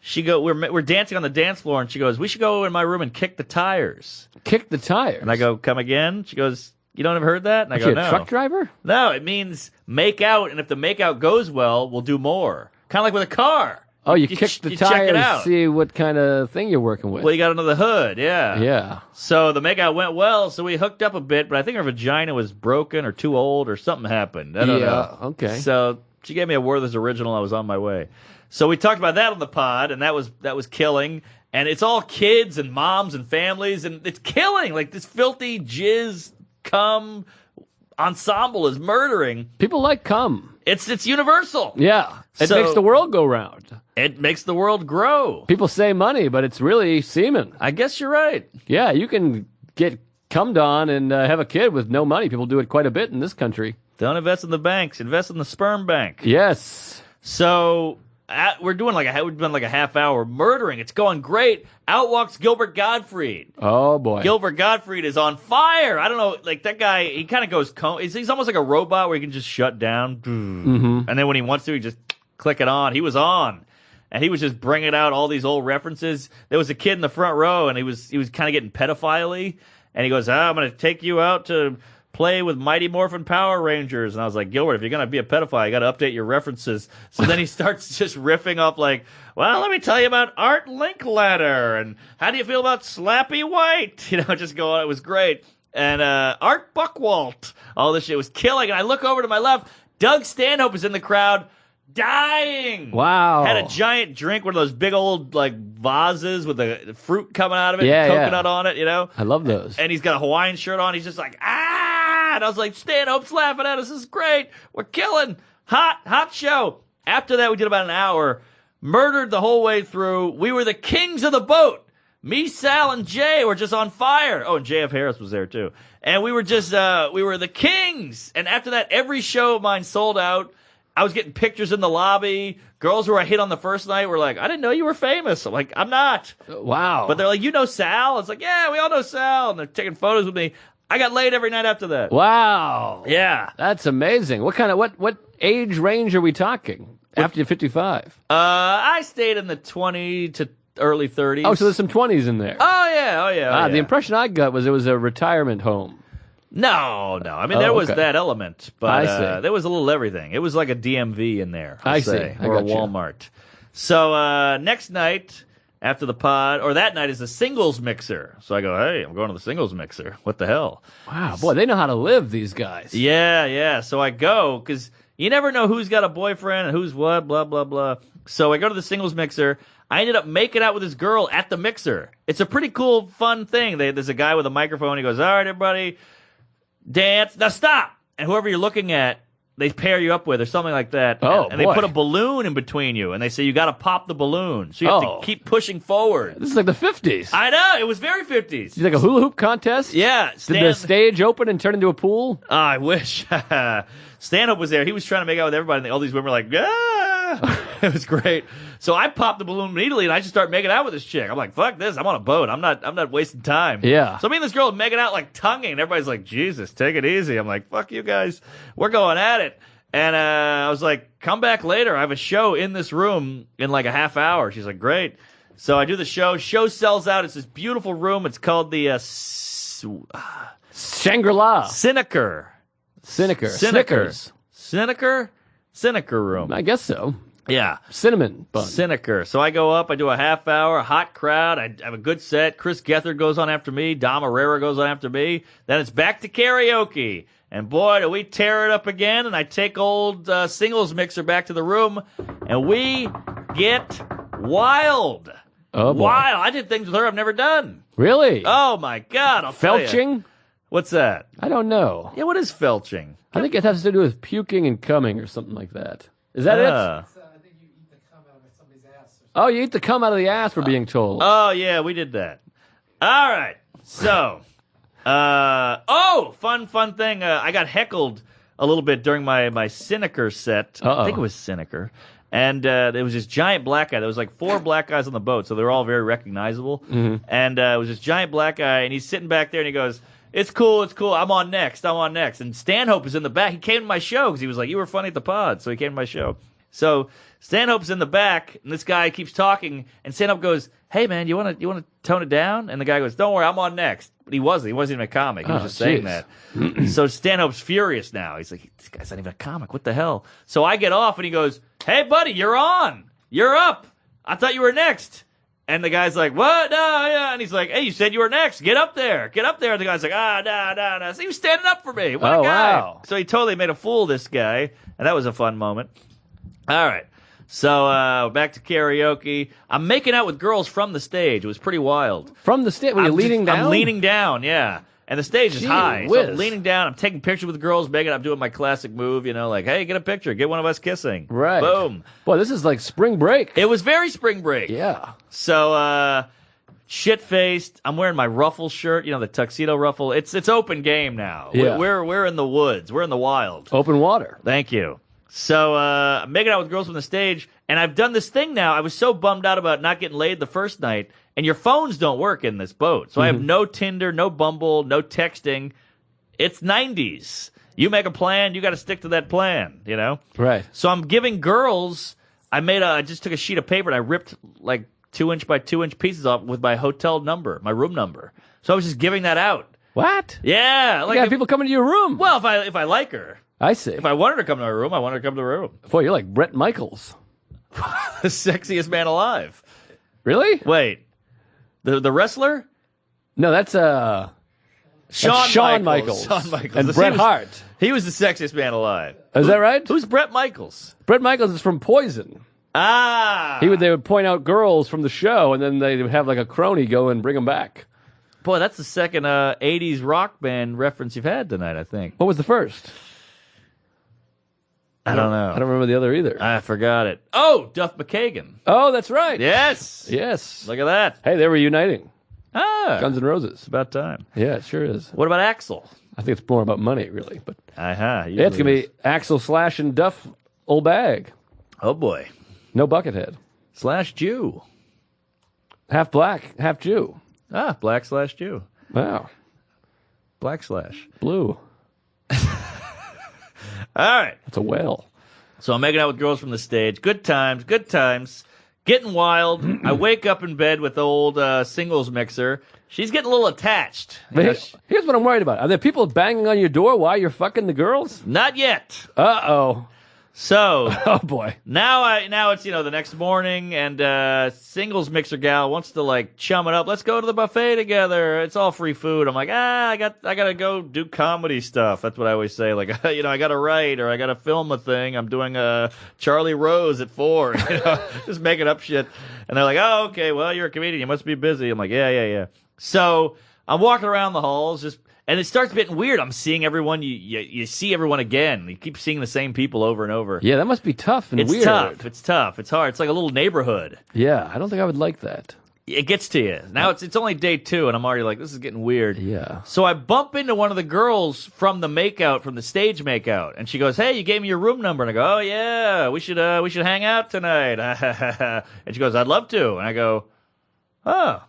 Speaker 3: we're dancing on the dance floor, and she goes, we should go in my room and kick the tires.
Speaker 2: Kick the tires.
Speaker 3: And I go, come again? She goes, you don't ever heard that? And I
Speaker 2: Is
Speaker 3: go,
Speaker 2: she a
Speaker 3: no.
Speaker 2: truck driver?
Speaker 3: No, it means make out, and if the make out goes well, we'll do more. Kind of like with a car.
Speaker 2: Oh, you kick the
Speaker 3: check it
Speaker 2: tires,
Speaker 3: out.
Speaker 2: see what kind of thing you're working with.
Speaker 3: Well, you got under the hood, yeah.
Speaker 2: Yeah.
Speaker 3: So the makeout went well, so we hooked up a bit, but I think her vagina was broken or too old or something happened. I don't know.
Speaker 2: Okay.
Speaker 3: So she gave me a Werther's original. I was on my way. So we talked about that on the pod, and that was killing. And it's all kids and moms and families, and it's killing. Like this filthy jizz cum ensemble is murdering.
Speaker 2: People like cum.
Speaker 3: It's universal.
Speaker 2: Yeah. It
Speaker 3: So-
Speaker 2: makes the world go round.
Speaker 3: It makes the world grow.
Speaker 2: People say money, but it's really semen.
Speaker 3: I guess you're right.
Speaker 2: Yeah, you can get cummed on and have a kid with no money. People do it quite a bit in this country.
Speaker 3: Don't invest in the banks. Invest in the sperm bank.
Speaker 2: Yes.
Speaker 3: So we've done like a half hour murdering. It's going great. Out walks Gilbert Gottfried.
Speaker 2: Oh, boy.
Speaker 3: Gilbert Gottfried is on fire. I don't know, like that guy. He kind of goes. He's almost like a robot where he can just shut down, and then when he wants to, he just click it on. He was on, and he was just bringing out all these old references. There was a kid in the front row, and he was kind of getting pedophile-y, and he goes, I'm going to take you out to play with Mighty Morphin Power Rangers. And I was like, Gilbert, if you're going to be a pedophile, you got to update your references. So then he starts just riffing up like, well, let me tell you about Art Linkletter. And how do you feel about Slappy White? You know, just go on. It was great. And Art Buckwalt. All this shit was killing. And I look over to my left. Doug Stanhope is in the crowd. Dying.
Speaker 2: Wow.
Speaker 3: Had a giant drink, one of those big old like vases with the fruit coming out of it,
Speaker 2: Yeah,
Speaker 3: coconut on it, you know?
Speaker 2: I love those.
Speaker 3: And he's got a Hawaiian shirt on. He's just like, ah! And I was like, Stanhope's laughing at us. This is great. We're killing. Hot show. After that, we did about an hour. Murdered the whole way through. We were the kings of the boat. Me, Sal, and Jay were just on fire. Oh, and J.F. Harris was there, too. And we were just, we were the kings. And after that, every show of mine sold out. I was getting pictures in the lobby. Girls who I hit on the first night were like, I didn't know you were famous. I'm like, I'm not.
Speaker 2: Wow.
Speaker 3: But they're like, you know Sal? It's like, yeah, we all know Sal. And they're taking photos with me. I got laid every night after that.
Speaker 2: Wow.
Speaker 3: Yeah.
Speaker 2: That's amazing. What age range are we talking after you're 55?
Speaker 3: I stayed in the 20 to early 30s.
Speaker 2: Oh, so there's some 20s in there.
Speaker 3: Oh, yeah.
Speaker 2: The impression I got was it was a retirement home.
Speaker 3: No. I mean, there was
Speaker 2: okay.
Speaker 3: that element, but
Speaker 2: I see.
Speaker 3: there was a little everything. It was like a DMV in there,
Speaker 2: I see.
Speaker 3: or a
Speaker 2: gotcha.
Speaker 3: Walmart. So next night after the pod, or that night, is a singles mixer. So I go, hey, I'm going to the singles mixer. What the hell?
Speaker 2: Wow, boy, they know how to live, these guys.
Speaker 3: Yeah. So I go, because you never know who's got a boyfriend and who's what, blah, blah, blah. So I go to the singles mixer. I ended up making out with this girl at the mixer. It's a pretty cool, fun thing. There's a guy with a microphone. He goes, all right, everybody, dance. Now stop. And whoever you're looking at, they pair you up with or something like that.
Speaker 2: Oh,
Speaker 3: and they
Speaker 2: boy.
Speaker 3: put a balloon in between you. And they say you got to pop the balloon. So you have
Speaker 2: Oh.
Speaker 3: to keep pushing forward.
Speaker 2: This is like the 50s.
Speaker 3: I know. It was very 50s.
Speaker 2: It's like a hula hoop contest?
Speaker 3: Yeah.
Speaker 2: Did the stage open and turn into a pool?
Speaker 3: Oh, I wish. Stanhope was there. He was trying to make out with everybody, and all these women were like, yeah. It was great. So I popped the balloon immediately, and I just started making out with this chick. I'm like, fuck this. I'm on a boat. I'm not wasting time.
Speaker 2: Yeah.
Speaker 3: So me and this girl are making out like tonguing, and everybody's like, Jesus, take it easy. I'm like, fuck you guys. We're going at it. And I was like, come back later. I have a show in this room in like a half hour. She's like, great. So I do the show. Show sells out. It's this beautiful room. It's called the
Speaker 2: Shangri-La.
Speaker 3: Siniker.
Speaker 2: Snickers.
Speaker 3: Siniker room.
Speaker 2: I guess so.
Speaker 3: Yeah.
Speaker 2: Cinnamon bun.
Speaker 3: Siniker. So I go up, I do a half hour, hot crowd, I have a good set. Chris Gethard goes on after me, Dom Herrera goes on after me. Then it's back to karaoke. And boy, do we tear it up again. And I take old singles mixer back to the room, and we get wild.
Speaker 2: Oh, boy.
Speaker 3: Wild. I did things with her I've never done.
Speaker 2: Really?
Speaker 3: Oh, my God. I'll tell ya.
Speaker 2: Felching?
Speaker 3: What's that?
Speaker 2: I don't know.
Speaker 3: Yeah, what is felching?
Speaker 2: I think it has to do with puking and coming or something like that. Is that it?
Speaker 3: Ah.
Speaker 2: Oh, you eat the cum out of the ass, we're being told.
Speaker 3: Oh, yeah, we did that. All right. So, fun thing. I got heckled a little bit during my Siniker set. I think it was Siniker. And there was this giant black guy. There was like 4 black guys on the boat, so they were all very recognizable. Mm-hmm. And it was this giant black guy, and he's sitting back there, and he goes, it's cool. I'm on next. And Stanhope is in the back. He came to my show because he was like, you were funny at the pod, so he came to my show. So Stanhope's in the back, and this guy keeps talking, and Stanhope goes, "Hey man, you want to tone it down?" And the guy goes, "Don't worry, I'm on next." But he wasn't even a comic. He was just saying that. So Stanhope's furious now. He's like, "This guy's not even a comic. What the hell?" So I get off, and he goes, "Hey buddy, you're on. You're up. I thought you were next." And the guy's like, "What? No, yeah." And he's like, "Hey, you said you were next. Get up there. Get up there." And the guy's like, no. So he was standing up for me. What a guy.
Speaker 2: Wow.
Speaker 3: So he totally made a fool of this guy. And that was a fun moment. All right. So back to karaoke. I'm making out with girls from the stage. It was pretty wild.
Speaker 2: From the stage? Were you leaning down?
Speaker 3: I'm leaning down, yeah. And the stage is
Speaker 2: Gee
Speaker 3: high.
Speaker 2: whiz.
Speaker 3: So I'm leaning down. I'm taking pictures with girls. I'm doing my classic move, like, hey, get a picture. Get one of us kissing.
Speaker 2: Right.
Speaker 3: Boom.
Speaker 2: Boy, this is like spring break.
Speaker 3: It was very spring break.
Speaker 2: Yeah.
Speaker 3: So, shit-faced. I'm wearing my ruffle shirt, the tuxedo ruffle. It's open game now.
Speaker 2: Yeah.
Speaker 3: We're in the woods. We're in the wild.
Speaker 2: Open water.
Speaker 3: Thank you. So I'm making out with girls from the stage, and I've done this thing now. I was so bummed out about not getting laid the first night, and your phones don't work in this boat. So I have no Tinder, no Bumble, no texting. It's 90s. You make a plan, you got to stick to that plan,
Speaker 2: Right.
Speaker 3: So I'm giving girls, I just took a sheet of paper and I ripped like 2-inch by 2-inch pieces off with my hotel number, my room number. So I was just giving that out.
Speaker 2: What?
Speaker 3: Yeah.
Speaker 2: You got people coming to your room.
Speaker 3: Well, if I like her.
Speaker 2: I see.
Speaker 3: If I want her to come to my room, I want her to come to the room.
Speaker 2: Boy, you're like Bret Michaels.
Speaker 3: The sexiest man alive.
Speaker 2: Really?
Speaker 3: Wait. The wrestler?
Speaker 2: No, that's Shawn Michaels.
Speaker 3: Shawn Michaels.
Speaker 2: And Bret Hart.
Speaker 3: He was the sexiest man alive.
Speaker 2: Is that right?
Speaker 3: Who's Bret Michaels?
Speaker 2: Bret Michaels is from Poison.
Speaker 3: Ah.
Speaker 2: They would point out girls from the show, and then they would have like a crony go and bring them back.
Speaker 3: Boy, that's the second 80s rock band reference you've had tonight, I think.
Speaker 2: What was the first?
Speaker 3: I don't know.
Speaker 2: I don't remember the other either.
Speaker 3: I forgot it. Oh, Duff McKagan.
Speaker 2: Oh, that's right.
Speaker 3: Yes.
Speaker 2: Yes.
Speaker 3: Look at that.
Speaker 2: Hey, they're reuniting.
Speaker 3: It's
Speaker 2: Guns N' Roses.
Speaker 3: about time.
Speaker 2: Yeah, it sure is.
Speaker 3: What about Axl?
Speaker 2: I think it's more about money, really. But
Speaker 3: Uh-huh.
Speaker 2: yeah, it's going to be Axel Slash and Duff Old Bag.
Speaker 3: Oh, boy.
Speaker 2: No Buckethead.
Speaker 3: Slash Jew.
Speaker 2: Half black, half Jew.
Speaker 3: Ah, black slash Jew.
Speaker 2: Wow.
Speaker 3: Black slash.
Speaker 2: Blue.
Speaker 3: All right.
Speaker 2: That's a whale.
Speaker 3: So I'm making out with girls from the stage. Good times, good times. Getting wild. I wake up in bed with the old singles mixer. She's getting a little attached.
Speaker 2: But here's what I'm worried about. Are there people banging on your door while you're fucking the girls?
Speaker 3: Not yet.
Speaker 2: Uh-oh.
Speaker 3: So
Speaker 2: Oh, boy.
Speaker 3: now it's the next morning, and singles mixer gal wants to like chum it up. Let's go to the buffet together. It's all free food. I'm like, I gotta go do comedy stuff. That's what I always say. Like, I gotta write or I gotta film a thing. I'm doing Charlie Rose at 4. Just making up shit. And they're like, oh, okay, well, you're a comedian. You must be busy. I'm like, yeah. So I'm walking around the halls, and it starts getting weird. I'm seeing everyone. You see everyone again. You keep seeing the same people over and over.
Speaker 2: Yeah, that must be tough and
Speaker 3: It's
Speaker 2: weird.
Speaker 3: It's tough. It's hard. It's like a little neighborhood.
Speaker 2: Yeah, I don't think I would like that.
Speaker 3: It gets to you. Now it's only day 2, and I'm already like, this is getting weird.
Speaker 2: Yeah.
Speaker 3: So I bump into one of the girls from the stage makeout, and she goes, "Hey, you gave me your room number." And I go, "Oh yeah, we should hang out tonight." And she goes, "I'd love to." And I go, "Oh.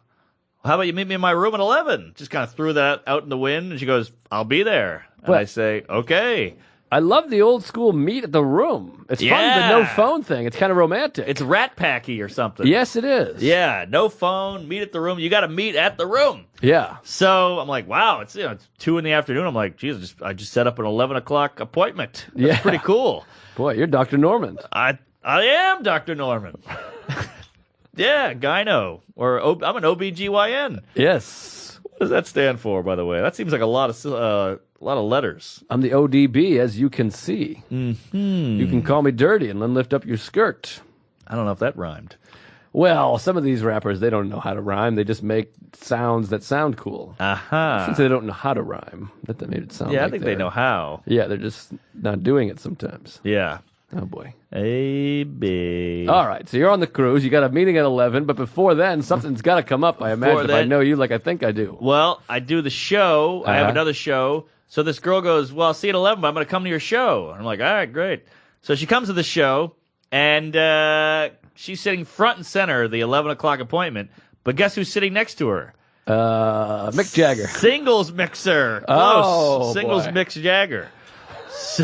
Speaker 3: How about you meet me in my room at 11? Just kind of threw that out in the wind, and she goes, "I'll be there." And
Speaker 2: But-
Speaker 3: I say, "Okay."
Speaker 2: I love the old school meet at the room. It's fun,
Speaker 3: Yeah.
Speaker 2: the no phone thing. It's kind of romantic.
Speaker 3: It's Rat Packy or something.
Speaker 2: Yes, it is.
Speaker 3: Yeah, no phone, meet at the room. You got to meet at the room.
Speaker 2: Yeah.
Speaker 3: So I'm like, wow, it's 2 in the afternoon. I'm like, Jesus, I just set up an 11 o'clock appointment. That's
Speaker 2: Yeah.
Speaker 3: pretty cool.
Speaker 2: Boy, you're Dr. Norman.
Speaker 3: I am Dr. Norman. Yeah, gyno. I'm an OBGYN.
Speaker 2: Yes.
Speaker 3: What does that stand for, by the way? That seems like a lot of letters.
Speaker 2: I'm the ODB, as you can see. Mm-hmm. You can call me dirty and then lift up your skirt.
Speaker 3: I don't know if that rhymed.
Speaker 2: Well, some of these rappers, they don't know how to rhyme. They just make sounds that sound cool. I
Speaker 3: Aha.
Speaker 2: shouldn't say they don't know how to rhyme. That made it sound
Speaker 3: Yeah,
Speaker 2: like
Speaker 3: I think they know how.
Speaker 2: Yeah, they're just not doing it sometimes.
Speaker 3: Yeah.
Speaker 2: Oh, boy.
Speaker 3: A B.
Speaker 2: All right, so you're on the cruise. You got a meeting at 11, but before then, something's got to come up, I imagine, if I
Speaker 3: then-
Speaker 2: know you like I think I do.
Speaker 3: Well, I do the show. I have
Speaker 2: Uh-huh.
Speaker 3: another show. So this girl goes, well, I'll see you at 11, but I'm going to come to your show. And I'm like, all right, great. So she comes to the show, and she's sitting front and center, the 11 o'clock appointment. But guess who's sitting next to her?
Speaker 2: Mick Jagger.
Speaker 3: Singles mixer. Close.
Speaker 2: Oh,
Speaker 3: Singles
Speaker 2: boy.
Speaker 3: mix Jagger. So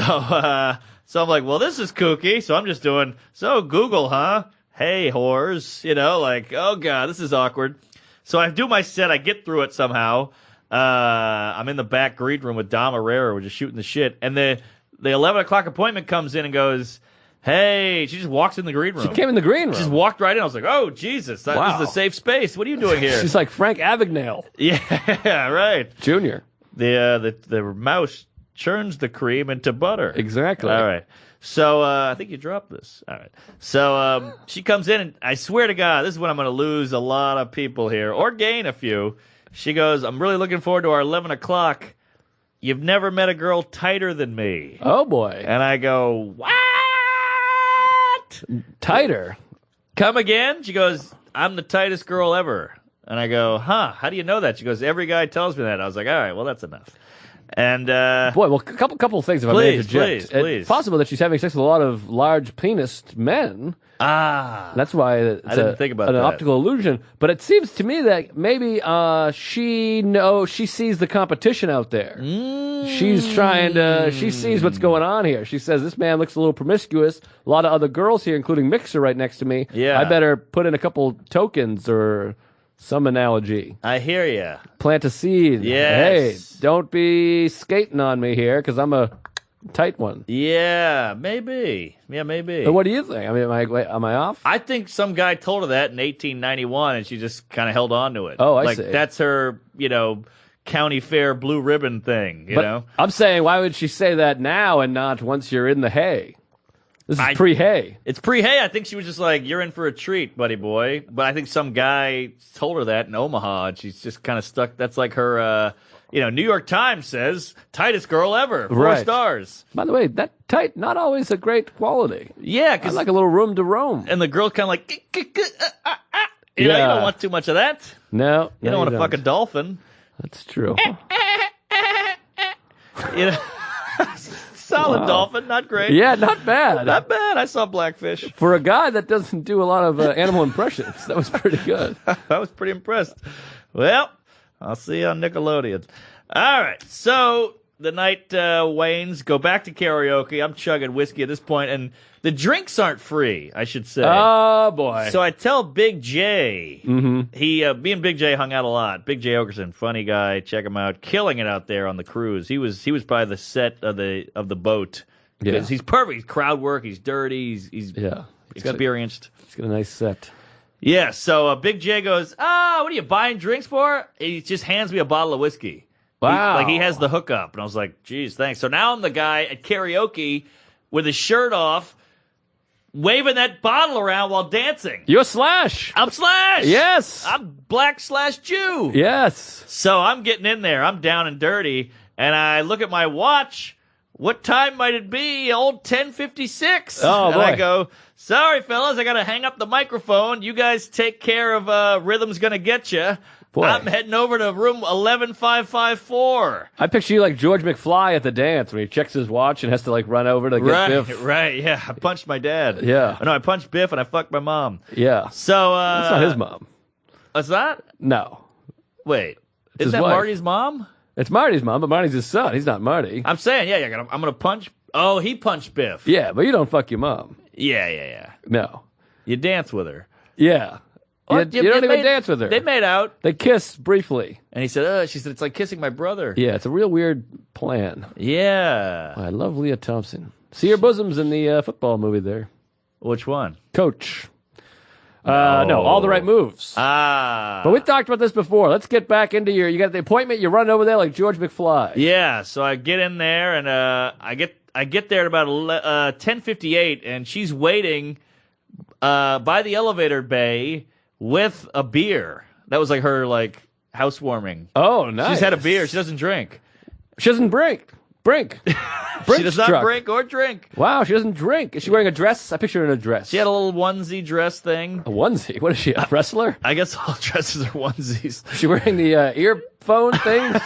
Speaker 3: So I'm like, well, this is kooky. So I'm just doing, so Google, huh? Hey, whores. You know, like, oh, God, this is awkward. So I do my set. I get through it somehow. I'm in the back green room with Dom Herrera. We're just shooting the shit. And the 11 o'clock appointment comes in and goes, hey, she just walks in the green room.
Speaker 2: She came in the green room.
Speaker 3: She just walked right in. I was like, oh, Jesus, that
Speaker 2: Wow.
Speaker 3: is a safe space. What are you doing here?
Speaker 2: She's like Frank Abagnale.
Speaker 3: Yeah, right.
Speaker 2: Junior.
Speaker 3: The mouse churns the cream into butter.
Speaker 2: Exactly.
Speaker 3: All right. So I think you dropped this. All right. So she comes in, and I swear to God, this is when I'm going to lose a lot of people here or gain a few. She goes, I'm really looking forward to our 11 o'clock. You've never met a girl tighter than me.
Speaker 2: Oh, boy.
Speaker 3: And I go, what?
Speaker 2: Tighter.
Speaker 3: Come again? She goes, I'm the tightest girl ever. And I go, huh, how do you know that? She goes, every guy tells me that. I was like, all right, well, that's enough. And
Speaker 2: Boy, well, a couple of things if I may interject.
Speaker 3: please.
Speaker 2: It's possible that she's having sex with a lot of large-penised men. That's why it's
Speaker 3: I didn't think about
Speaker 2: an
Speaker 3: that.
Speaker 2: optical illusion. But it seems to me that maybe she sees the competition out there. She's trying to. She sees what's going on here. She says, "This man looks a little promiscuous. A lot of other girls here, including Mixer, right next to me.
Speaker 3: Yeah.
Speaker 2: I better put in a couple tokens or some analogy.
Speaker 3: I hear you.
Speaker 2: Plant a seed.
Speaker 3: Yes.
Speaker 2: Hey, don't be skating on me here because I'm a tight one."
Speaker 3: Yeah, maybe. Yeah, maybe.
Speaker 2: So what do you think? I mean, am I off?
Speaker 3: I think some guy told her that in 1891, and she just kind of held on to it.
Speaker 2: Oh, I
Speaker 3: like,
Speaker 2: see.
Speaker 3: That's her, county fair blue ribbon thing, you know?
Speaker 2: I'm saying, why would she say that now and not once you're in the hay? This is pre-hay.
Speaker 3: It's pre-hay. I think she was just like, you're in for a treat, buddy boy. But I think some guy told her that in Omaha, and she's just kind of stuck. That's like her, New York Times says, tightest girl ever, 4
Speaker 2: Right.
Speaker 3: stars.
Speaker 2: By the way, that tight, not always a great quality.
Speaker 3: Yeah,
Speaker 2: I
Speaker 3: because
Speaker 2: like a little room to roam.
Speaker 3: and the girl's kind of like, you know, you don't want too much of that.
Speaker 2: No,
Speaker 3: You don't want to fuck a dolphin.
Speaker 2: That's true.
Speaker 3: You know, solid dolphin, not great.
Speaker 2: Yeah, not bad.
Speaker 3: Not bad. I saw Blackfish.
Speaker 2: For a guy that doesn't do a lot of animal impressions, that was pretty good.
Speaker 3: I was pretty impressed. Well, I'll see you on Nickelodeon. All right, so the night wanes. Go back to karaoke. I'm chugging whiskey at this point, and the drinks aren't free, I should say.
Speaker 2: Oh, boy.
Speaker 3: So I tell Big J. Me and Big J hung out a lot. Big J Okerson, funny guy. Check him out, killing it out there on the cruise. He was by the set of the boat.
Speaker 2: Yeah.
Speaker 3: Because he's perfect. He's crowd work. He's dirty. He's experienced.
Speaker 2: He's got a nice set.
Speaker 3: Yeah. So Big J goes, what are you buying drinks for? He just hands me a bottle of whiskey.
Speaker 2: Wow.
Speaker 3: He has the hookup, and I was like, geez, thanks. So now I'm the guy at karaoke with his shirt off, waving that bottle around while dancing.
Speaker 2: You're Slash.
Speaker 3: I'm Slash.
Speaker 2: Yes.
Speaker 3: I'm Black/Jew.
Speaker 2: Yes.
Speaker 3: So I'm getting in there. I'm down and dirty, and I look at my watch. What time might it be? Old 10:56.
Speaker 2: Oh,
Speaker 3: and
Speaker 2: boy.
Speaker 3: I go, sorry, fellas, I got to hang up the microphone. You guys take care of Rhythm's Gonna Get You.
Speaker 2: Boy.
Speaker 3: I'm heading over to room 11554.
Speaker 2: I picture you like George McFly at the dance when he checks his watch and has to like run over to get Biff.
Speaker 3: Right, yeah. I punched my dad.
Speaker 2: Yeah.
Speaker 3: No, I punched Biff and I fucked my mom.
Speaker 2: Yeah.
Speaker 3: So,
Speaker 2: That's not his mom.
Speaker 3: What's that?
Speaker 2: No.
Speaker 3: Wait.
Speaker 2: his
Speaker 3: Isn't that
Speaker 2: wife.
Speaker 3: Marty's mom?
Speaker 2: It's Marty's mom, but Marty's his son. He's not Marty.
Speaker 3: I'm saying, yeah, I'm going to punch. Oh, he punched Biff.
Speaker 2: Yeah, but you don't fuck your mom.
Speaker 3: Yeah.
Speaker 2: No.
Speaker 3: You dance with her.
Speaker 2: Yeah. You don't even dance with her.
Speaker 3: They made out.
Speaker 2: They kiss briefly.
Speaker 3: And he said, she said, it's like kissing my brother.
Speaker 2: Yeah, it's a real weird plan.
Speaker 3: Yeah.
Speaker 2: I love Leah Thompson. See her bosoms in the football movie there.
Speaker 3: Which one?
Speaker 2: Coach. No, all the right moves.
Speaker 3: Ah.
Speaker 2: But we talked about this before. Let's get back into you got the appointment. You're running over there like George McFly.
Speaker 3: Yeah, so I get in there, and I get there at about 10:58, and she's waiting by the elevator bay with a beer. That was like her housewarming.
Speaker 2: Oh, nice.
Speaker 3: She's had a beer. She doesn't drink.
Speaker 2: She doesn't brink.
Speaker 3: She does not drink or drink.
Speaker 2: Wow, she doesn't drink. Is she wearing a dress? I picture her in a dress.
Speaker 3: She had a little onesie dress thing.
Speaker 2: A onesie? What is she, a wrestler?
Speaker 3: I guess all dresses are onesies.
Speaker 2: Is she wearing the earphone things?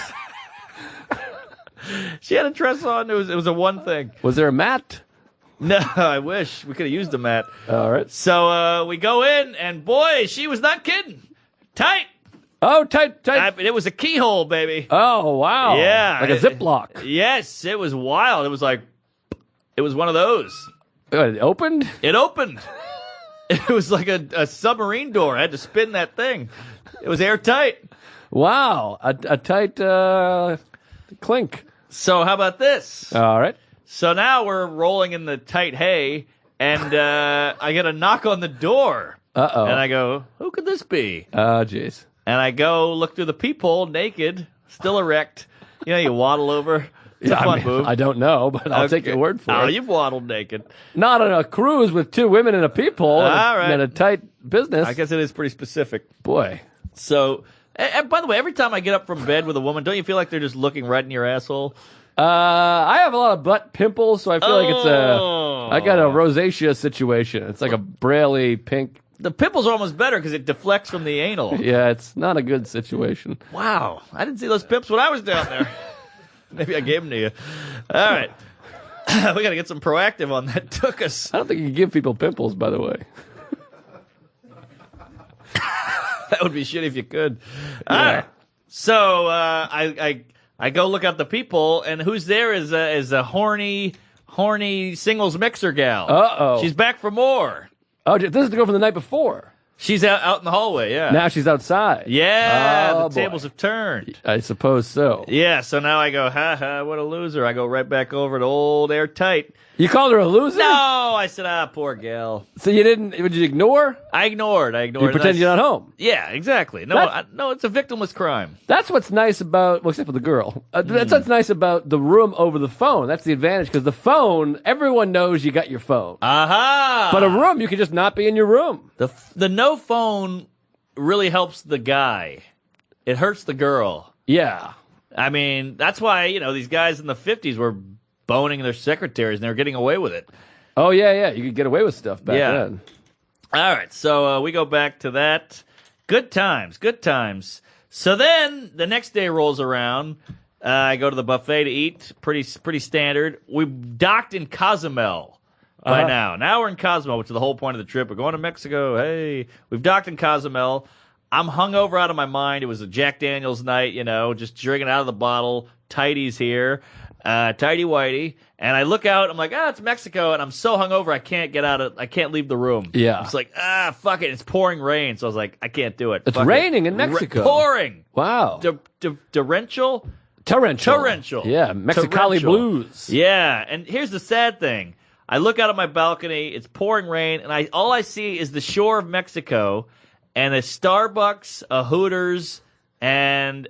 Speaker 3: She had a dress on. It was a one thing.
Speaker 2: Was there a mat?
Speaker 3: No, I wish we could have used a mat.
Speaker 2: All right.
Speaker 3: So we go in, and boy, she was not kidding. Tight.
Speaker 2: Oh, tight.
Speaker 3: It was a keyhole, baby.
Speaker 2: Oh, wow.
Speaker 3: Yeah.
Speaker 2: Like a Ziploc.
Speaker 3: Yes, it was wild. It was like, It was one of those.
Speaker 2: It opened?
Speaker 3: It opened. It was like a submarine door. I had to spin that thing. It was airtight.
Speaker 2: Wow. A tight clink.
Speaker 3: So how about this?
Speaker 2: All right.
Speaker 3: So now we're rolling in the tight hay, and I get a knock on the door.
Speaker 2: Uh-oh.
Speaker 3: And I go, who could this be?
Speaker 2: Oh, jeez.
Speaker 3: And I go look through the peephole, naked, still erect. You know, you waddle over. It's a fun move.
Speaker 2: I don't know, but I'll take your word for
Speaker 3: Oh,
Speaker 2: it.
Speaker 3: you've waddled naked.
Speaker 2: Not on a cruise with 2 women and a peephole
Speaker 3: All right.
Speaker 2: and a tight business.
Speaker 3: I guess it is pretty specific.
Speaker 2: Boy.
Speaker 3: So, and by the way, every time I get up from bed with a woman, don't you feel like they're just looking right in your asshole?
Speaker 2: I have a lot of butt pimples, so I feel like it's I got a rosacea situation. It's like a braily pink.
Speaker 3: The pimples are almost better because it deflects from the anal.
Speaker 2: Yeah, it's not a good situation.
Speaker 3: Wow. I didn't see those pimps when I was down there. Maybe I gave them to you. All right. We got to get some proactive on that. Took us.
Speaker 2: I don't think you can give people pimples, by the way.
Speaker 3: That would be shitty if you could. All right. So I go look out the people, and who's there is a horny singles mixer gal.
Speaker 2: Uh-oh.
Speaker 3: She's back for more.
Speaker 2: Oh, this is the girl from the night before.
Speaker 3: She's out in the hallway, yeah.
Speaker 2: Now she's outside.
Speaker 3: Yeah,
Speaker 2: Oh,
Speaker 3: the
Speaker 2: boy.
Speaker 3: tables have turned.
Speaker 2: I suppose so.
Speaker 3: Yeah, so now I go, ha ha, what a loser. I go right back over to old airtight.
Speaker 2: You called her a loser?
Speaker 3: No, I said, poor gal.
Speaker 2: So you didn't, would you ignore?
Speaker 3: I ignored.
Speaker 2: You pretend you're not home.
Speaker 3: Yeah, exactly. No, no, it's a victimless crime.
Speaker 2: That's what's nice about, well, except for the girl. That's what's nice about the room over the phone. That's the advantage, because the phone, everyone knows you got your phone.
Speaker 3: Aha!
Speaker 2: But a room, you can just not be in your room.
Speaker 3: The no phone really helps the guy. It hurts the girl.
Speaker 2: Yeah.
Speaker 3: I mean, that's why, these guys in the 50s were boning their secretaries and they were getting away with it.
Speaker 2: Oh, yeah. You could get away with stuff back then.
Speaker 3: All right, so we go back to that. Good times. So then the next day rolls around. I go to the buffet to eat. Pretty standard. We docked in Cozumel by now. Now we're in Cozumel, which is the whole point of the trip. We're going to Mexico. Hey, we've docked in Cozumel. I'm hungover out of my mind. It was a Jack Daniels night, just drinking out of the bottle. Tighties here. Tighty whitey. And I look out, I'm like, it's Mexico, and I'm so hungover I can't leave the room.
Speaker 2: Yeah.
Speaker 3: It's like, fuck it, it's pouring rain. So I was like, I can't do it.
Speaker 2: It's
Speaker 3: Fuck
Speaker 2: raining
Speaker 3: it.
Speaker 2: in Mexico.
Speaker 3: Pouring.
Speaker 2: Wow.
Speaker 3: Torrential?
Speaker 2: Torrential. Yeah, Mexicali
Speaker 3: Torrential.
Speaker 2: blues.
Speaker 3: Yeah, and here's the sad thing. I look out of my balcony, it's pouring rain, and all I see is the shore of Mexico, and a Starbucks, a Hooters, and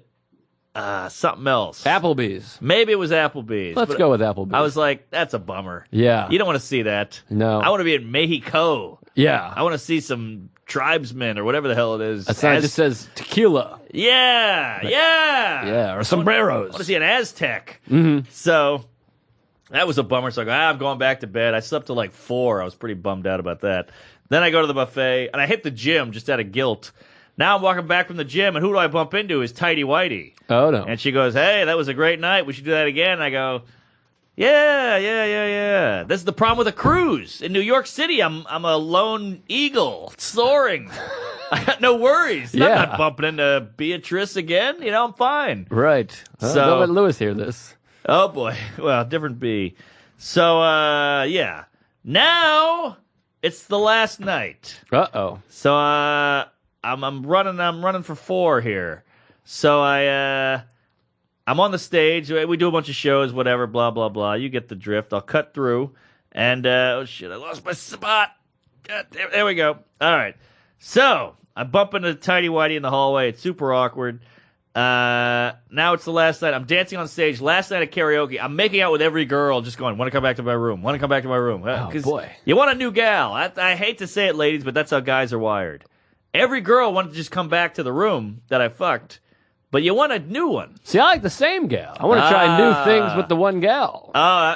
Speaker 3: something else.
Speaker 2: Applebee's.
Speaker 3: Maybe it was Applebee's.
Speaker 2: Let's go with Applebee's.
Speaker 3: I was like, that's a bummer.
Speaker 2: Yeah.
Speaker 3: You don't want to see that.
Speaker 2: No.
Speaker 3: I want to be in Mexico.
Speaker 2: Yeah.
Speaker 3: I want to see some tribesmen or whatever the hell it is.
Speaker 2: That sign just says tequila.
Speaker 3: Yeah.
Speaker 2: Yeah, or sombreros.
Speaker 3: I want to see an Aztec. Mm-hmm. So that was a bummer. So I go, I'm going back to bed. I slept till like 4. I was pretty bummed out about that. Then I go to the buffet, and I hit the gym just out of guilt. Now I'm walking back from the gym, and who do I bump into is Tighty Whitey.
Speaker 2: Oh, no.
Speaker 3: And she goes, hey, that was a great night. We should do that again. And I go, yeah. This is the problem with a cruise. In New York City, I'm a lone eagle soaring. I got no worries.
Speaker 2: Yeah.
Speaker 3: I'm not bumping into Beatrice again. I'm fine.
Speaker 2: Right.
Speaker 3: So-
Speaker 2: Don't let Lewis hear this.
Speaker 3: Oh, boy. Well, different bee. So, yeah. Now it's the last night.
Speaker 2: Uh-oh.
Speaker 3: So, I'm running for 4 here. So I'm on the stage. We do a bunch of shows, whatever, blah, blah, blah. You get the drift. I'll cut through. And, oh, shit, I lost my spot. God, there we go. All right. So I bump into Tighty Whitey in the hallway. It's super awkward. Now it's the last night. I'm dancing on stage. Last night at karaoke. I'm making out with every girl, just going, want to come back to my room. Want to come back to my room.
Speaker 2: Oh, boy.
Speaker 3: You want a new gal. I hate to say it, ladies, but that's how guys are wired. Every girl wanted to just come back to the room that I fucked, but you want a new one.
Speaker 2: See, I like the same gal. I want to try new things with the one gal.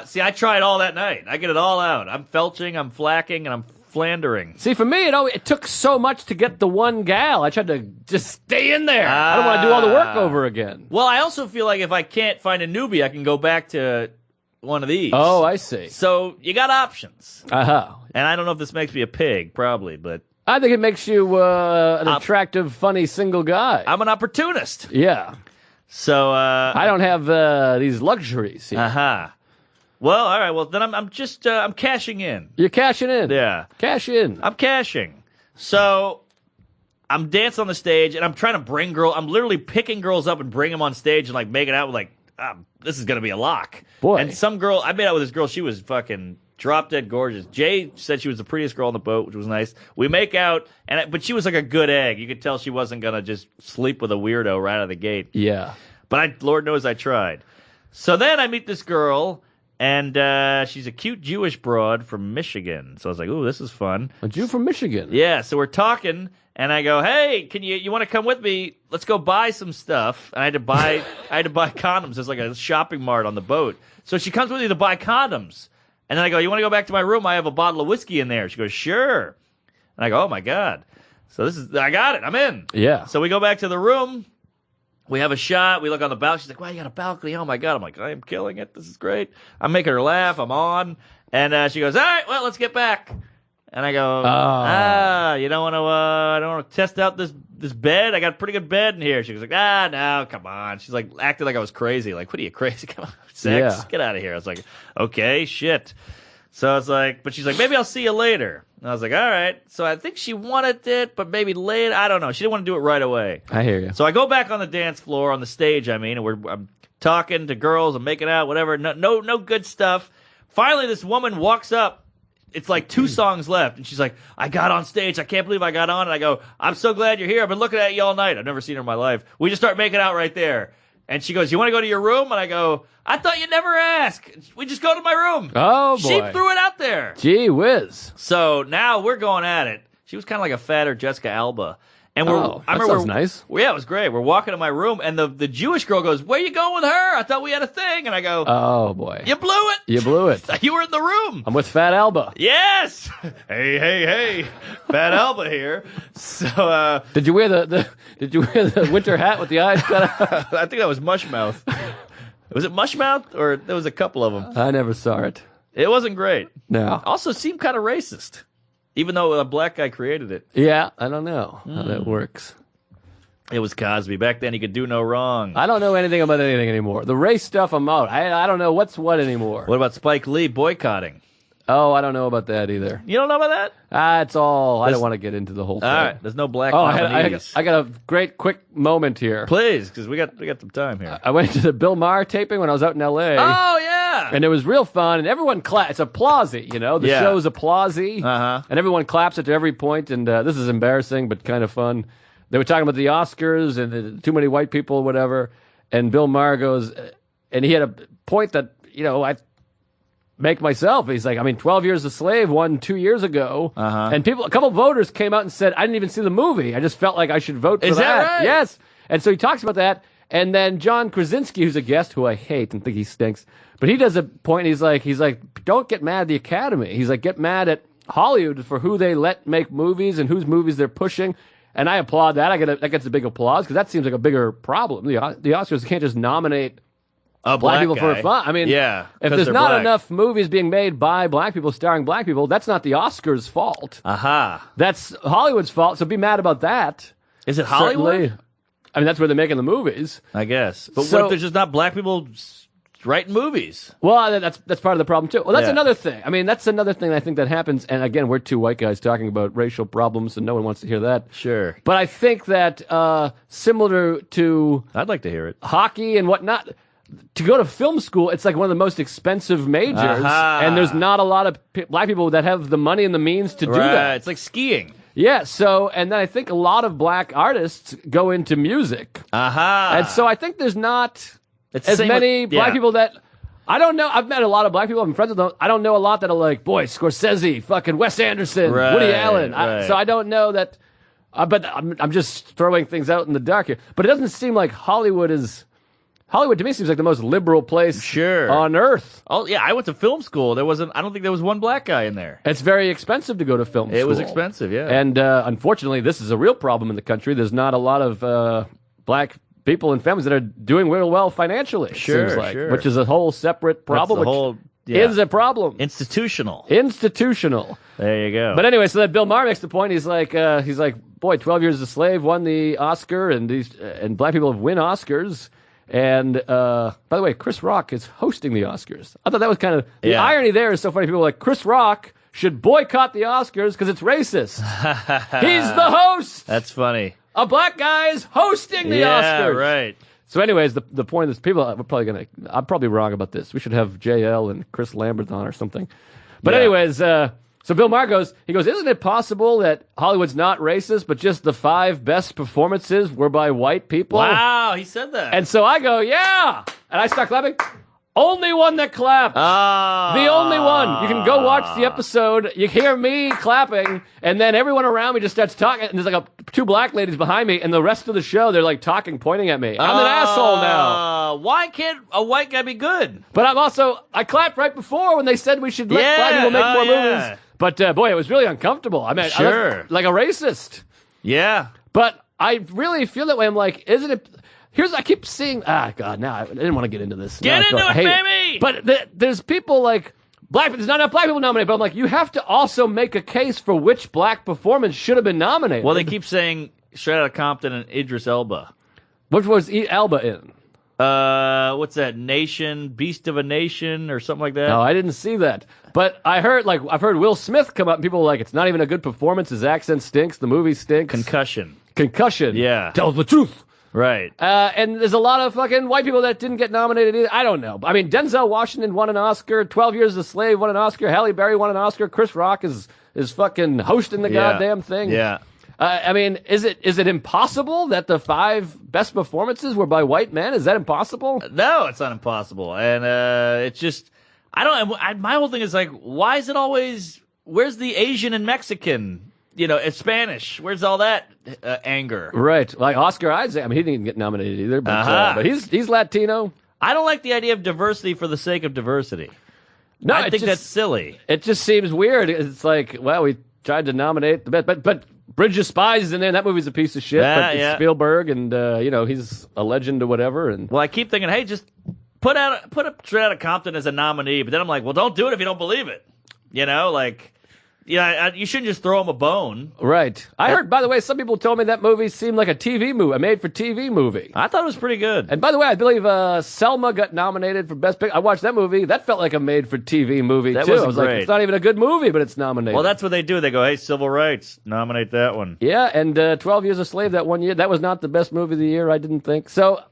Speaker 3: See, I tried all that night. I get it all out. I'm felching, I'm flacking, and I'm flandering.
Speaker 2: See, for me, it took so much to get the one gal. I tried to just stay in there. I don't want to do all the work over again.
Speaker 3: Well, I also feel like if I can't find a newbie, I can go back to one of these.
Speaker 2: Oh, I see.
Speaker 3: So you got options.
Speaker 2: Uh-huh.
Speaker 3: And I don't know if this makes me a pig, probably, but
Speaker 2: I think it makes you an attractive, funny single guy.
Speaker 3: I'm an opportunist.
Speaker 2: Yeah.
Speaker 3: So
Speaker 2: I don't have these luxuries here.
Speaker 3: Uh-huh. Well, all right. Well, then I'm just I'm cashing in.
Speaker 2: You're cashing in.
Speaker 3: Yeah.
Speaker 2: Cash in.
Speaker 3: I'm cashing. So I'm dancing on the stage, and I'm trying to bring girls. I'm literally picking girls up and bring them on stage and like making out with like, this is gonna be a lock.
Speaker 2: Boy.
Speaker 3: And some girl, I made out with this girl. She was fucking drop dead gorgeous. Jay said she was the prettiest girl on the boat, which was nice. We make out, but she was like a good egg. You could tell she wasn't gonna just sleep with a weirdo right out of the gate.
Speaker 2: Yeah.
Speaker 3: But Lord knows I tried. So then I meet this girl, and she's a cute Jewish broad from Michigan. So I was like, ooh, this is fun.
Speaker 2: A Jew from Michigan.
Speaker 3: Yeah, so we're talking, and I go, hey, can you want to come with me? Let's go buy some stuff. And I had to buy condoms. There's like a shopping mart on the boat. So she comes with me to buy condoms. And then I go, you want to go back to my room? I have a bottle of whiskey in there. She goes, sure. And I go, oh my God. So I got it. I'm in.
Speaker 2: Yeah.
Speaker 3: So we go back to the room. We have a shot. We look on the balcony. She's like, wow, you got a balcony. Oh, my God. I'm like, I am killing it. This is great. I'm making her laugh. I'm on. And she goes, all right, well, let's get back. And I go, you don't want to, I don't want to test out this bed. I got a pretty good bed in here. She was like, no, come on. She's like, acting like I was crazy. Like, what are you, crazy? Come on, sex?
Speaker 2: Yeah.
Speaker 3: Get out of here. I was like, okay, shit. So it's like, but she's like, maybe I'll see you later. And I was like, all right. So I think she wanted it, but maybe later. I don't know. She didn't want to do it right away.
Speaker 2: I hear you.
Speaker 3: So I go back on the dance floor, on the stage, and I'm talking to girls, I'm making out, whatever. No good stuff. Finally, this woman walks up. It's like 2 songs left, and she's like, I got on stage. I can't believe I got on. And I go, I'm so glad you're here. I've been looking at you all night. I've never seen her in my life. We just start making out right there. And she goes, you want to go to your room? And I go, I thought you'd never ask. We just go to my room.
Speaker 2: Oh, boy.
Speaker 3: She threw it out there.
Speaker 2: Gee whiz.
Speaker 3: So now we're going at it. She was kind of like a fatter Jessica Alba. And
Speaker 2: that sounds nice.
Speaker 3: Yeah, it was great. We're walking to my room, and the Jewish girl goes, where you going with her? I thought we had a thing. And I go,
Speaker 2: Oh, boy.
Speaker 3: you blew it.
Speaker 2: You blew it.
Speaker 3: You were in the room.
Speaker 2: I'm with Fat Alba.
Speaker 3: Yes. Hey. Fat Alba here. So,
Speaker 2: Did you wear the winter hat with the eyes cut out?
Speaker 3: I think that was Mushmouth. Was it Mushmouth? Or there was a couple of them.
Speaker 2: I never saw it.
Speaker 3: It wasn't great.
Speaker 2: No.
Speaker 3: Also seemed kind of racist. Even though a black guy created it.
Speaker 2: Yeah, I don't know how that works.
Speaker 3: It was Cosby. Back then, he could do no wrong.
Speaker 2: I don't know anything about anything anymore. The race stuff, I'm out. I don't know what's what anymore.
Speaker 3: What about Spike Lee boycotting?
Speaker 2: Oh, I don't know about that either.
Speaker 3: You don't know about that?
Speaker 2: It's all. I don't want to get into the whole thing.
Speaker 3: All right. There's no black
Speaker 2: I
Speaker 3: nominees.
Speaker 2: got a great quick moment here.
Speaker 3: Please, because we got some time here.
Speaker 2: I went to the Bill Maher taping when I was out in L.A.
Speaker 3: Oh, yeah.
Speaker 2: And it was real fun, and everyone claps. It's applausy, you know? The
Speaker 3: Yeah.
Speaker 2: show's applausy.
Speaker 3: Uh-huh.
Speaker 2: And everyone claps at every point, and this is embarrassing, but kind of fun. They were talking about the Oscars and too many white people, whatever. And Bill Maher goes, and he had a point that, I make myself. He's like, 12 Years a Slave won 2 years ago.
Speaker 3: Uh-huh.
Speaker 2: And a couple of voters came out and said, I didn't even see the movie. I just felt like I should vote for
Speaker 3: Is that right?
Speaker 2: Yes. And so he talks about that. And then John Krasinski, who's a guest who I hate and think he stinks, but he does a point. He's like, don't get mad at the Academy. He's like, get mad at Hollywood for who they let make movies and whose movies they're pushing. And I applaud that. That gets a big applause because that seems like a bigger problem. The Oscars can't just nominate
Speaker 3: A
Speaker 2: black people
Speaker 3: guy.
Speaker 2: for fun.
Speaker 3: Yeah,
Speaker 2: if
Speaker 3: 'cause
Speaker 2: there's
Speaker 3: they're
Speaker 2: not
Speaker 3: black.
Speaker 2: enough movies being made by black people starring black people, that's not the Oscars' fault.
Speaker 3: Aha.
Speaker 2: That's Hollywood's fault. So be mad about that.
Speaker 3: Is it Hollywood?
Speaker 2: Certainly. That's where they're making the movies.
Speaker 3: I guess. But
Speaker 2: So-
Speaker 3: what if there's just not black people writing movies?
Speaker 2: Well, that's part of the problem too. Well, that's
Speaker 3: Yeah.
Speaker 2: another thing. That's another thing I think that happens. And again, we're two white guys talking about racial problems, and no one wants to hear that.
Speaker 3: Sure.
Speaker 2: But I think that similar to
Speaker 3: I'd like to hear it.
Speaker 2: hockey and whatnot, to go to film school, it's like one of the most expensive majors,
Speaker 3: Aha.
Speaker 2: and there's not a lot of black people that have the money and the means to do that.
Speaker 3: It's like skiing.
Speaker 2: Yeah, so, and then I think a lot of black artists go into music.
Speaker 3: Aha.
Speaker 2: And so I think there's not
Speaker 3: It's
Speaker 2: as
Speaker 3: same
Speaker 2: many
Speaker 3: with-
Speaker 2: black
Speaker 3: yeah.
Speaker 2: people that, I don't know, I've met a lot of black people, I'm friends with them, I don't know a lot that are like, boy, Scorsese, fucking Wes Anderson,
Speaker 3: Right,
Speaker 2: Woody Allen.
Speaker 3: right.
Speaker 2: So I don't know that, but I'm just throwing things out in the dark here. But it doesn't seem like Hollywood to me seems like the most liberal place
Speaker 3: Sure.
Speaker 2: on earth.
Speaker 3: Oh, yeah, I went to film school. I don't think there was one black guy in there.
Speaker 2: It's very expensive to go to film school.
Speaker 3: It was expensive, yeah.
Speaker 2: And unfortunately, this is a real problem in the country. There's not a lot of black people and families that are doing real well financially, it
Speaker 3: Sure,
Speaker 2: seems like,
Speaker 3: sure.
Speaker 2: which is a whole separate problem,
Speaker 3: That's the
Speaker 2: which
Speaker 3: whole- yeah.
Speaker 2: is a problem.
Speaker 3: Institutional.
Speaker 2: Institutional.
Speaker 3: There you go.
Speaker 2: But anyway, so that Bill Maher makes the point. He's like, boy, 12 Years a Slave won the Oscar, and black people have win Oscars. And by the way, Chris Rock is hosting the Oscars. I thought that was kind of the irony there is so funny. People are like Chris Rock should boycott the Oscars because it's racist. He's the host.
Speaker 3: That's funny.
Speaker 2: A black guy is hosting the Oscars.
Speaker 3: Yeah, right.
Speaker 2: So, anyways, the point is, people are probably I'm probably wrong about this. We should have JL and Chris Lambert on or something. But anyways, so Bill Maher goes, isn't it possible that Hollywood's not racist, but just the 5 best performances were by white people?
Speaker 3: Wow, he said that.
Speaker 2: And so I go, yeah, and I start clapping. Only one that clapped. The only one. You can go watch the episode. You hear me clapping, and then everyone around me just starts talking. And there's like 2 black ladies behind me, and the rest of the show, they're like talking, pointing at me. I'm an asshole now.
Speaker 3: Why can't a white guy be good?
Speaker 2: But I clapped right before when they said we should let black people make more movies. But boy, it was really uncomfortable. I mean, I looked like a racist.
Speaker 3: Yeah.
Speaker 2: But I really feel that way. I'm like, isn't it? I keep seeing. God, now I didn't want to get into this.
Speaker 3: Get into it, baby.
Speaker 2: But there's people like there's not enough black people nominated. But I'm like, you have to also make a case for which black performance should have been nominated.
Speaker 3: Well, they keep saying Straight Outta Compton and Idris Elba.
Speaker 2: Which was Elba in?
Speaker 3: What's that? Beast of a Nation, or something like that?
Speaker 2: No, I didn't see that. But I've heard Will Smith come up, and people are like, it's not even a good performance. His accent stinks. The movie stinks.
Speaker 3: Concussion.
Speaker 2: Yeah. Tells the truth.
Speaker 3: Right.
Speaker 2: And there's a lot of fucking white people that didn't get nominated either. I don't know. I mean, Denzel Washington won an Oscar. 12 Years a Slave won an Oscar. Halle Berry won an Oscar. Chris Rock is fucking hosting the goddamn thing.
Speaker 3: Yeah.
Speaker 2: I mean, is it impossible that the 5 best performances were by white men? Is that impossible?
Speaker 3: No, it's not impossible. And it's just, my whole thing is like, why is it always, where's the Asian and Mexican? It's Spanish. Where's all that anger?
Speaker 2: Right. Like Oscar Isaac. I mean, he didn't get nominated either, but he's Latino.
Speaker 3: I don't like the idea of diversity for the sake of diversity.
Speaker 2: No,
Speaker 3: I think that's silly.
Speaker 2: It just seems weird. It's like, well, we tried to nominate the best, but Bridge of Spies is in there. And that movie's a piece of shit. But it's Spielberg, and he's a legend or whatever. And
Speaker 3: well, I keep thinking, hey, just put up Straight Outta Compton as a nominee. But then I'm like, well, don't do it if you don't believe it. You shouldn't just throw him a bone.
Speaker 2: Right. I heard, by the way, some people told me that movie seemed like a TV movie, a made-for-TV movie.
Speaker 3: I thought it was pretty good.
Speaker 2: And by the way, I believe Selma got nominated for Best Picture. I watched that movie. That felt like a made-for-TV movie, too. I was
Speaker 3: great.
Speaker 2: like, it's not even a good movie, but it's nominated.
Speaker 3: Well, that's what they do. They go, hey, civil rights, nominate that one.
Speaker 2: Yeah, and 12 Years a Slave that one year, that was not the best movie of the year, I didn't think. So,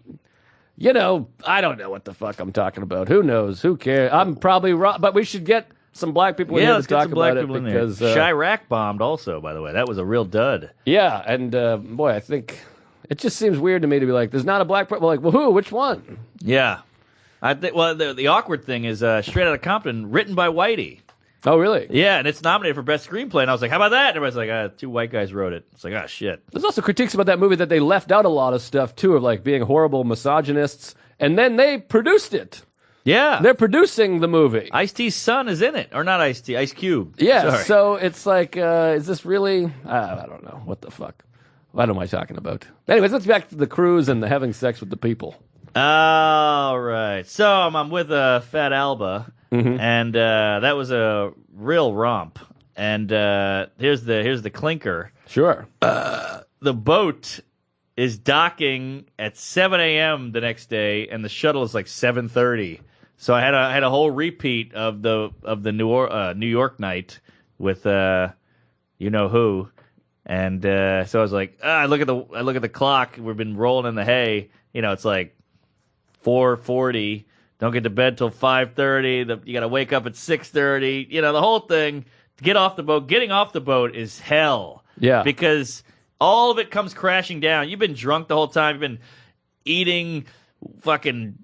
Speaker 2: I don't know what the fuck I'm talking about. Who knows? Who cares? I'm probably wrong, but we should get some black people in here to talk about it because
Speaker 3: Chirac bombed also, by the way. That was a real dud.
Speaker 2: Yeah, and boy, I think it just seems weird to me to be like, there's not a black person. Like, well, who? Which one?
Speaker 3: Yeah. I think. Well, the awkward thing is Straight Outta Compton, written by Whitey.
Speaker 2: Oh, really?
Speaker 3: Yeah, and it's nominated for Best Screenplay. And I was like, how about that? And everybody's like, 2 white guys wrote it. It's like, oh, shit.
Speaker 2: There's also critiques about that movie that they left out a lot of stuff, too, of like being horrible misogynists. And then they produced it.
Speaker 3: Yeah.
Speaker 2: They're producing the movie.
Speaker 3: Ice-T's son is in it. Or not Ice-T, Ice Cube.
Speaker 2: Yeah,
Speaker 3: Sorry.
Speaker 2: so it's like, is this really? I don't know. What the fuck? What am I talking about? Anyways, let's get back to the cruise and the having sex with the people.
Speaker 3: All right. So I'm with Fat Alba, and that was a real romp. And here's the clinker.
Speaker 2: Sure.
Speaker 3: The boat is docking at 7 a.m. the next day, and the shuttle is like 7:30. So I had a whole repeat of the New York night with you know who, and so I was like, I look at the clock. We've been rolling in the hay. It's like 4:40. Don't get to bed till 5:30. You got to wake up at 6:30. The whole thing. To get off the boat. Getting off the boat is hell.
Speaker 2: Yeah.
Speaker 3: Because all of it comes crashing down. You've been drunk the whole time. You've been eating fucking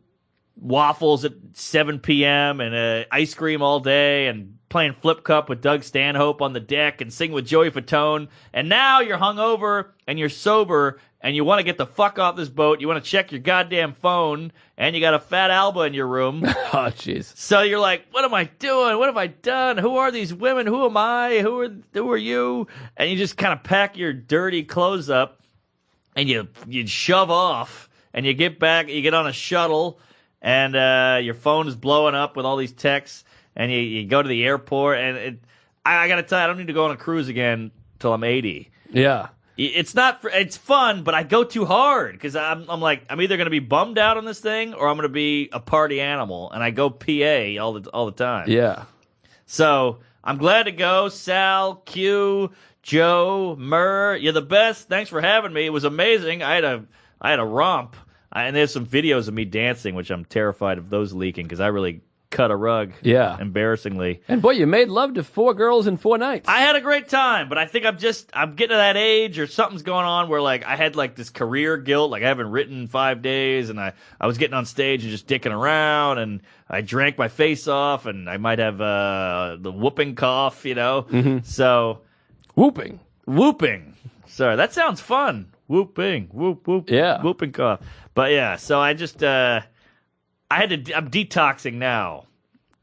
Speaker 3: waffles at 7 p.m. and ice cream all day and playing flip cup with Doug Stanhope on the deck and singing with Joey Fatone. And now you're hungover and you're sober and you want to get the fuck off this boat. You want to check your goddamn phone and you got a Fat Alba in your room.
Speaker 2: Oh, jeez.
Speaker 3: So you're like, what am I doing? What have I done? Who are these women? Who am I? Who are you? And you just kind of pack your dirty clothes up and you shove off and you get back, you get on a shuttle and your phone is blowing up with all these texts and you go to the airport and I got to tell you, I don't need to go on a cruise again till I'm 80.
Speaker 2: Yeah.
Speaker 3: It's not. It's fun, but I go too hard because I'm like I'm either going to be bummed out on this thing or I'm going to be a party animal, and I go PA all the time.
Speaker 2: Yeah.
Speaker 3: So I'm glad to go. Sal, Q, Joe, Murr, you're the best. Thanks for having me. It was amazing. I had a romp, and there's some videos of me dancing, which I'm terrified of those leaking because I really cut a rug.
Speaker 2: Yeah.
Speaker 3: Embarrassingly.
Speaker 2: And boy, you made love to 4 girls in 4 nights.
Speaker 3: I had a great time, but I think I'm getting to that age or something's going on where like I had like this career guilt, like I haven't written in 5 days, and I was getting on stage and just dicking around, and I drank my face off, and I might have the whooping cough, So
Speaker 2: Whooping.
Speaker 3: Sorry, that sounds fun. Whooping, whoop, whoop,
Speaker 2: Yeah.
Speaker 3: whooping cough. But yeah, so I just I'm detoxing now.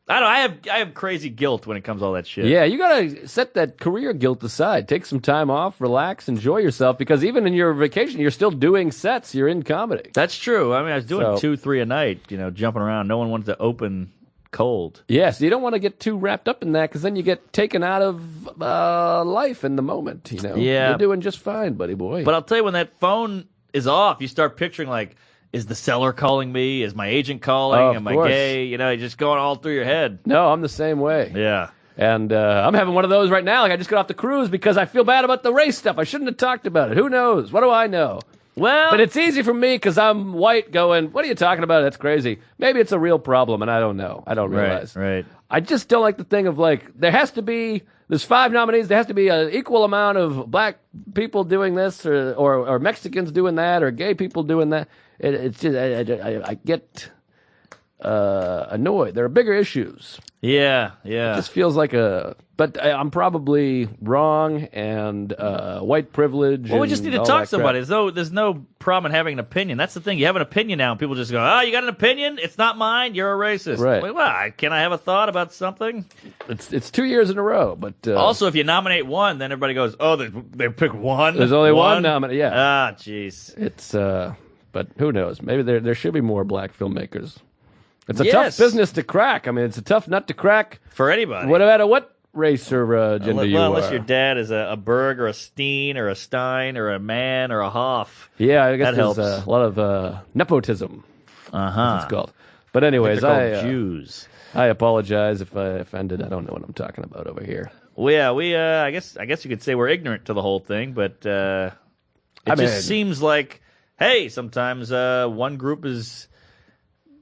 Speaker 3: I don't know, I have crazy guilt when it comes to all that shit.
Speaker 2: Yeah, you gotta set that career guilt aside. Take some time off, relax, enjoy yourself, because even in your vacation, you're still doing sets. You're in comedy.
Speaker 3: That's true. I mean, I was doing
Speaker 2: So-
Speaker 3: 2-3 a night, jumping around. No one wanted to open cold.
Speaker 2: Yes, you don't want to get too wrapped up in that, because then you get taken out of life in the moment.
Speaker 3: Yeah.
Speaker 2: You're doing just fine, buddy boy.
Speaker 3: But I'll tell you, when that phone is off, you start picturing like, is the seller calling me? Is my agent calling?
Speaker 2: Oh, of
Speaker 3: Am I
Speaker 2: course.
Speaker 3: gay? You're just going all through your head.
Speaker 2: No, I'm the same way.
Speaker 3: Yeah.
Speaker 2: And I'm having one of those right now. Like I just got off the cruise because I feel bad about the race stuff. I shouldn't have talked about it. Who knows? What do I know?
Speaker 3: Well,
Speaker 2: But it's easy for me because I'm white going, what are you talking about? That's crazy. Maybe it's a real problem, and I don't know. I don't realize.
Speaker 3: Right.
Speaker 2: I just don't like the thing of like, there's 5 nominees. There has to be an equal amount of black people doing this or Mexicans doing that or gay people doing that. It's just, I get annoyed. There are bigger issues.
Speaker 3: Yeah.
Speaker 2: It just feels like but I'm probably wrong, and white privilege.
Speaker 3: Well, we just need to
Speaker 2: and all
Speaker 3: talk
Speaker 2: that
Speaker 3: to somebody.
Speaker 2: crap.
Speaker 3: There's no problem in having an opinion. That's the thing. You have an opinion now, and people just go, "Oh, you got an opinion? It's not mine. You're a racist."
Speaker 2: Right.
Speaker 3: Wait, well, can I have a thought about something?
Speaker 2: It's 2 years in a row, but
Speaker 3: Also, if you nominate one, then everybody goes, "Oh, they pick one."
Speaker 2: there's only one nominee. Yeah,
Speaker 3: Ah, jeez.
Speaker 2: it's but who knows? Maybe there should be more black filmmakers. It's a
Speaker 3: Yes.
Speaker 2: tough business to crack. I mean, it's a tough nut to crack.
Speaker 3: For anybody.
Speaker 2: What matter what race or gender
Speaker 3: Well,
Speaker 2: you are.
Speaker 3: unless your dad is a Berg or a Steen or a Stein or a Mann or a Hoff.
Speaker 2: Yeah, I guess
Speaker 3: That
Speaker 2: there's
Speaker 3: helps.
Speaker 2: a lot of nepotism.
Speaker 3: Uh-huh.
Speaker 2: It's called. But anyways,
Speaker 3: They're called Jews.
Speaker 2: I apologize if I offended. I don't know what I'm talking about over here.
Speaker 3: Well, yeah, I guess you could say we're ignorant to the whole thing, but it just seems like, hey, sometimes one group is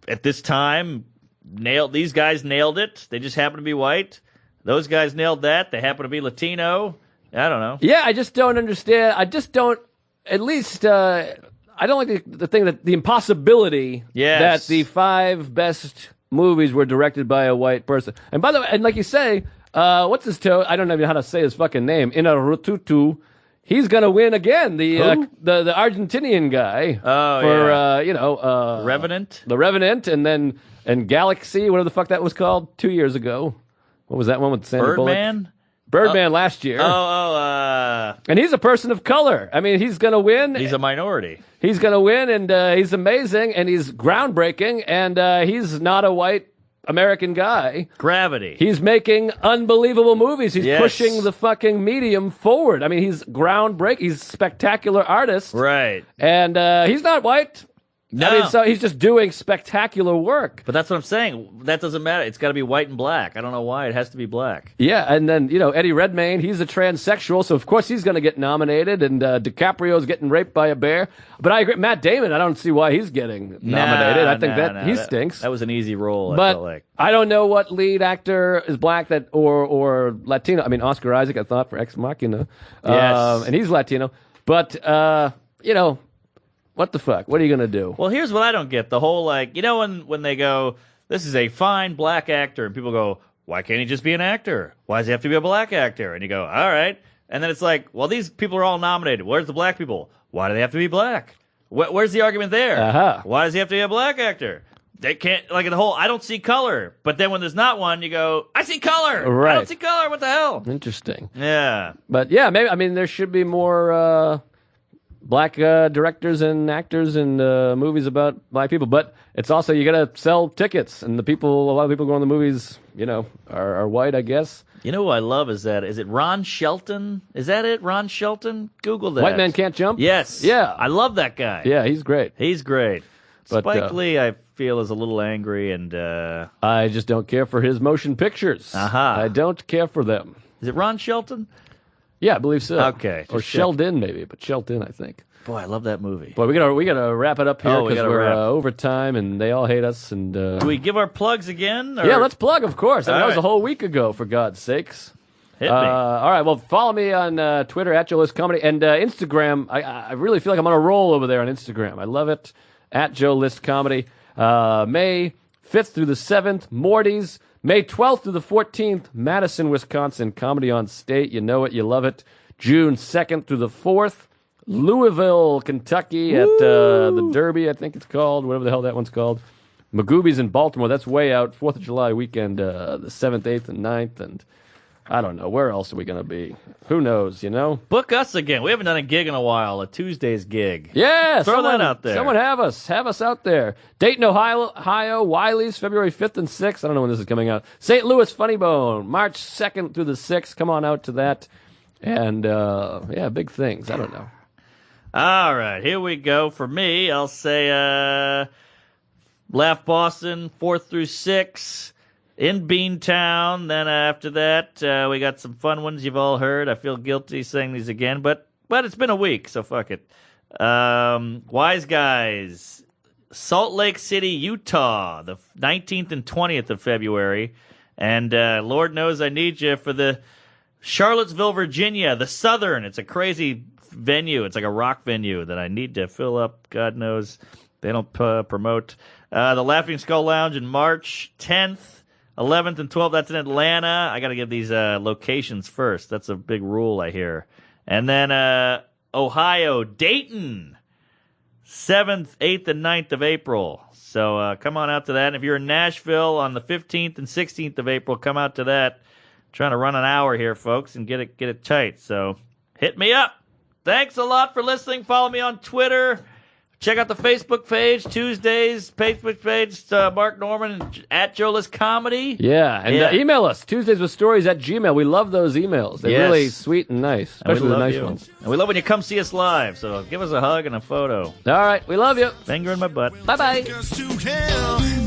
Speaker 3: at this time these guys nailed it. They just happen to be white. Those guys nailed that. They happen to be Latino. I don't know.
Speaker 2: Yeah, I just don't understand. I just don't. At least I don't like the thing that the impossibility
Speaker 3: Yes.
Speaker 2: that the 5 best movies were directed by a white person. And by the way, and like you say, what's his toe? I don't know how to say his fucking name. Inarututu. He's gonna win again. The Argentinian guy.
Speaker 3: Oh,
Speaker 2: for
Speaker 3: yeah. Revenant.
Speaker 2: The Revenant, and Galaxy, whatever the fuck that was called 2 years ago. What was that one with Sandra Bullock?
Speaker 3: Birdman.
Speaker 2: Birdman last year. And he's a person of color. I mean, he's going to win.
Speaker 3: He's a minority.
Speaker 2: He's going to win, and he's amazing, and he's groundbreaking, and he's not a white American guy.
Speaker 3: Gravity.
Speaker 2: He's making unbelievable movies. He's
Speaker 3: Yes.
Speaker 2: pushing the fucking medium forward. I mean, he's groundbreaking. He's a spectacular artist.
Speaker 3: Right.
Speaker 2: And he's not white.
Speaker 3: No.
Speaker 2: I mean, so he's just doing spectacular work.
Speaker 3: But that's what I'm saying. That doesn't matter. It's got to be white and black. I don't know why. It has to be black.
Speaker 2: Yeah, and then, Eddie Redmayne, he's a transsexual, so of course he's going to get nominated, and DiCaprio's getting raped by a bear. But I agree, Matt Damon, I don't see why he's getting nominated. I think he stinks.
Speaker 3: That was an easy role, I
Speaker 2: But
Speaker 3: felt like.
Speaker 2: I don't know what lead actor is black or Latino. I mean, Oscar Isaac, I thought, for Ex Machina.
Speaker 3: Yes.
Speaker 2: And he's Latino. But, what the fuck? What are you going to do?
Speaker 3: Well, here's what I don't get. The whole, when they go, this is a fine black actor, and people go, why can't he just be an actor? Why does he have to be a black actor? And you go, all right. And then it's like, well, these people are all nominated. Where's the black people? Why do they have to be black? Where's the argument there?
Speaker 2: Uh-huh.
Speaker 3: Why does he have to be a black actor? They can't, the whole, I don't see color. But then when there's not one, you go, I see color.
Speaker 2: Right.
Speaker 3: I don't see color. What the hell?
Speaker 2: Interesting.
Speaker 3: Yeah.
Speaker 2: But yeah, maybe, there should be more black directors and actors and movies about black people. But it's also, you got to sell tickets. And a lot of people going to the movies, are white, I guess.
Speaker 3: You know who I love is it Ron Shelton? Is that it, Ron Shelton? Google that.
Speaker 2: White Man Can't Jump?
Speaker 3: Yes.
Speaker 2: Yeah.
Speaker 3: I love that guy.
Speaker 2: Yeah, he's great.
Speaker 3: He's great.
Speaker 2: But,
Speaker 3: Spike Lee, I feel, is a little angry, and
Speaker 2: I just don't care for his motion pictures. I don't care for them.
Speaker 3: Is it Ron Shelton?
Speaker 2: Yeah, I believe so.
Speaker 3: Okay.
Speaker 2: Or Sheldon, maybe, but Shelton, I think.
Speaker 3: Boy, I love that movie.
Speaker 2: Boy, we gotta wrap it up here because we're
Speaker 3: wrap.
Speaker 2: over time and they all hate us. And
Speaker 3: do we give our plugs again? Or?
Speaker 2: Yeah, let's plug, of course. That was
Speaker 3: right.
Speaker 2: a whole week ago, for God's sakes.
Speaker 3: Hit me.
Speaker 2: All right, well, follow me on Twitter at Joe List Comedy and Instagram. I really feel like I'm on a roll over there on Instagram. I love it. At Joe List Comedy. May 5th through the 7th, Morty's. May 12th through the 14th, Madison, Wisconsin, Comedy on State. You know it, you love it. June 2nd through the 4th, Louisville, Kentucky at the Derby, I think it's called, whatever the hell that one's called. Magoobies in Baltimore, that's way out. 4th of July weekend, the 7th, 8th, and 9th, and I don't know. Where else are we going to be? Who knows,
Speaker 3: Book us again. We haven't done a gig in a while, a Tuesday's gig.
Speaker 2: Yeah,
Speaker 3: Throw that out there.
Speaker 2: Someone have us out there. Dayton, Ohio, Wiley's, February 5th and 6th. I don't know when this is coming out. St. Louis, Funny Bone, March 2nd through the 6th. Come on out to that. And, big things. I don't know.
Speaker 3: All right, here we go. For me, I'll say Laugh Boston, 4th through 6th. In Beantown. Then after that, we got some fun ones you've all heard. I feel guilty saying these again, but it's been a week, so fuck it. Wise Guys, Salt Lake City, Utah, the 19th and 20th of February. And Lord knows I need you for the Charlottesville, Virginia, the Southern. It's a crazy venue. It's like a rock venue that I need to fill up. God knows they don't promote. The Laughing Skull Lounge in March 10th. 11th and 12th, that's in Atlanta. I got to give these locations first. That's a big rule, I hear. And then Ohio, Dayton, 7th, 8th, and 9th of April. So come on out to that. And if you're in Nashville on the 15th and 16th of April, come out to that. I'm trying to run an hour here, folks, and get it tight. So hit me up. Thanks a lot for listening. Follow me on Twitter. Check out the Facebook page, Tuesdays, Facebook page, Mark Norman, at Joe List Comedy.
Speaker 2: Yeah, and email us, TuesdaysWithStories@gmail. We love those emails. They're really sweet and nice, especially the nice ones.
Speaker 3: And we love when you come see us live, so give us a hug and a photo.
Speaker 2: All right, we love you.
Speaker 3: Finger in my butt.
Speaker 2: Bye-bye.
Speaker 5: Take us to hell.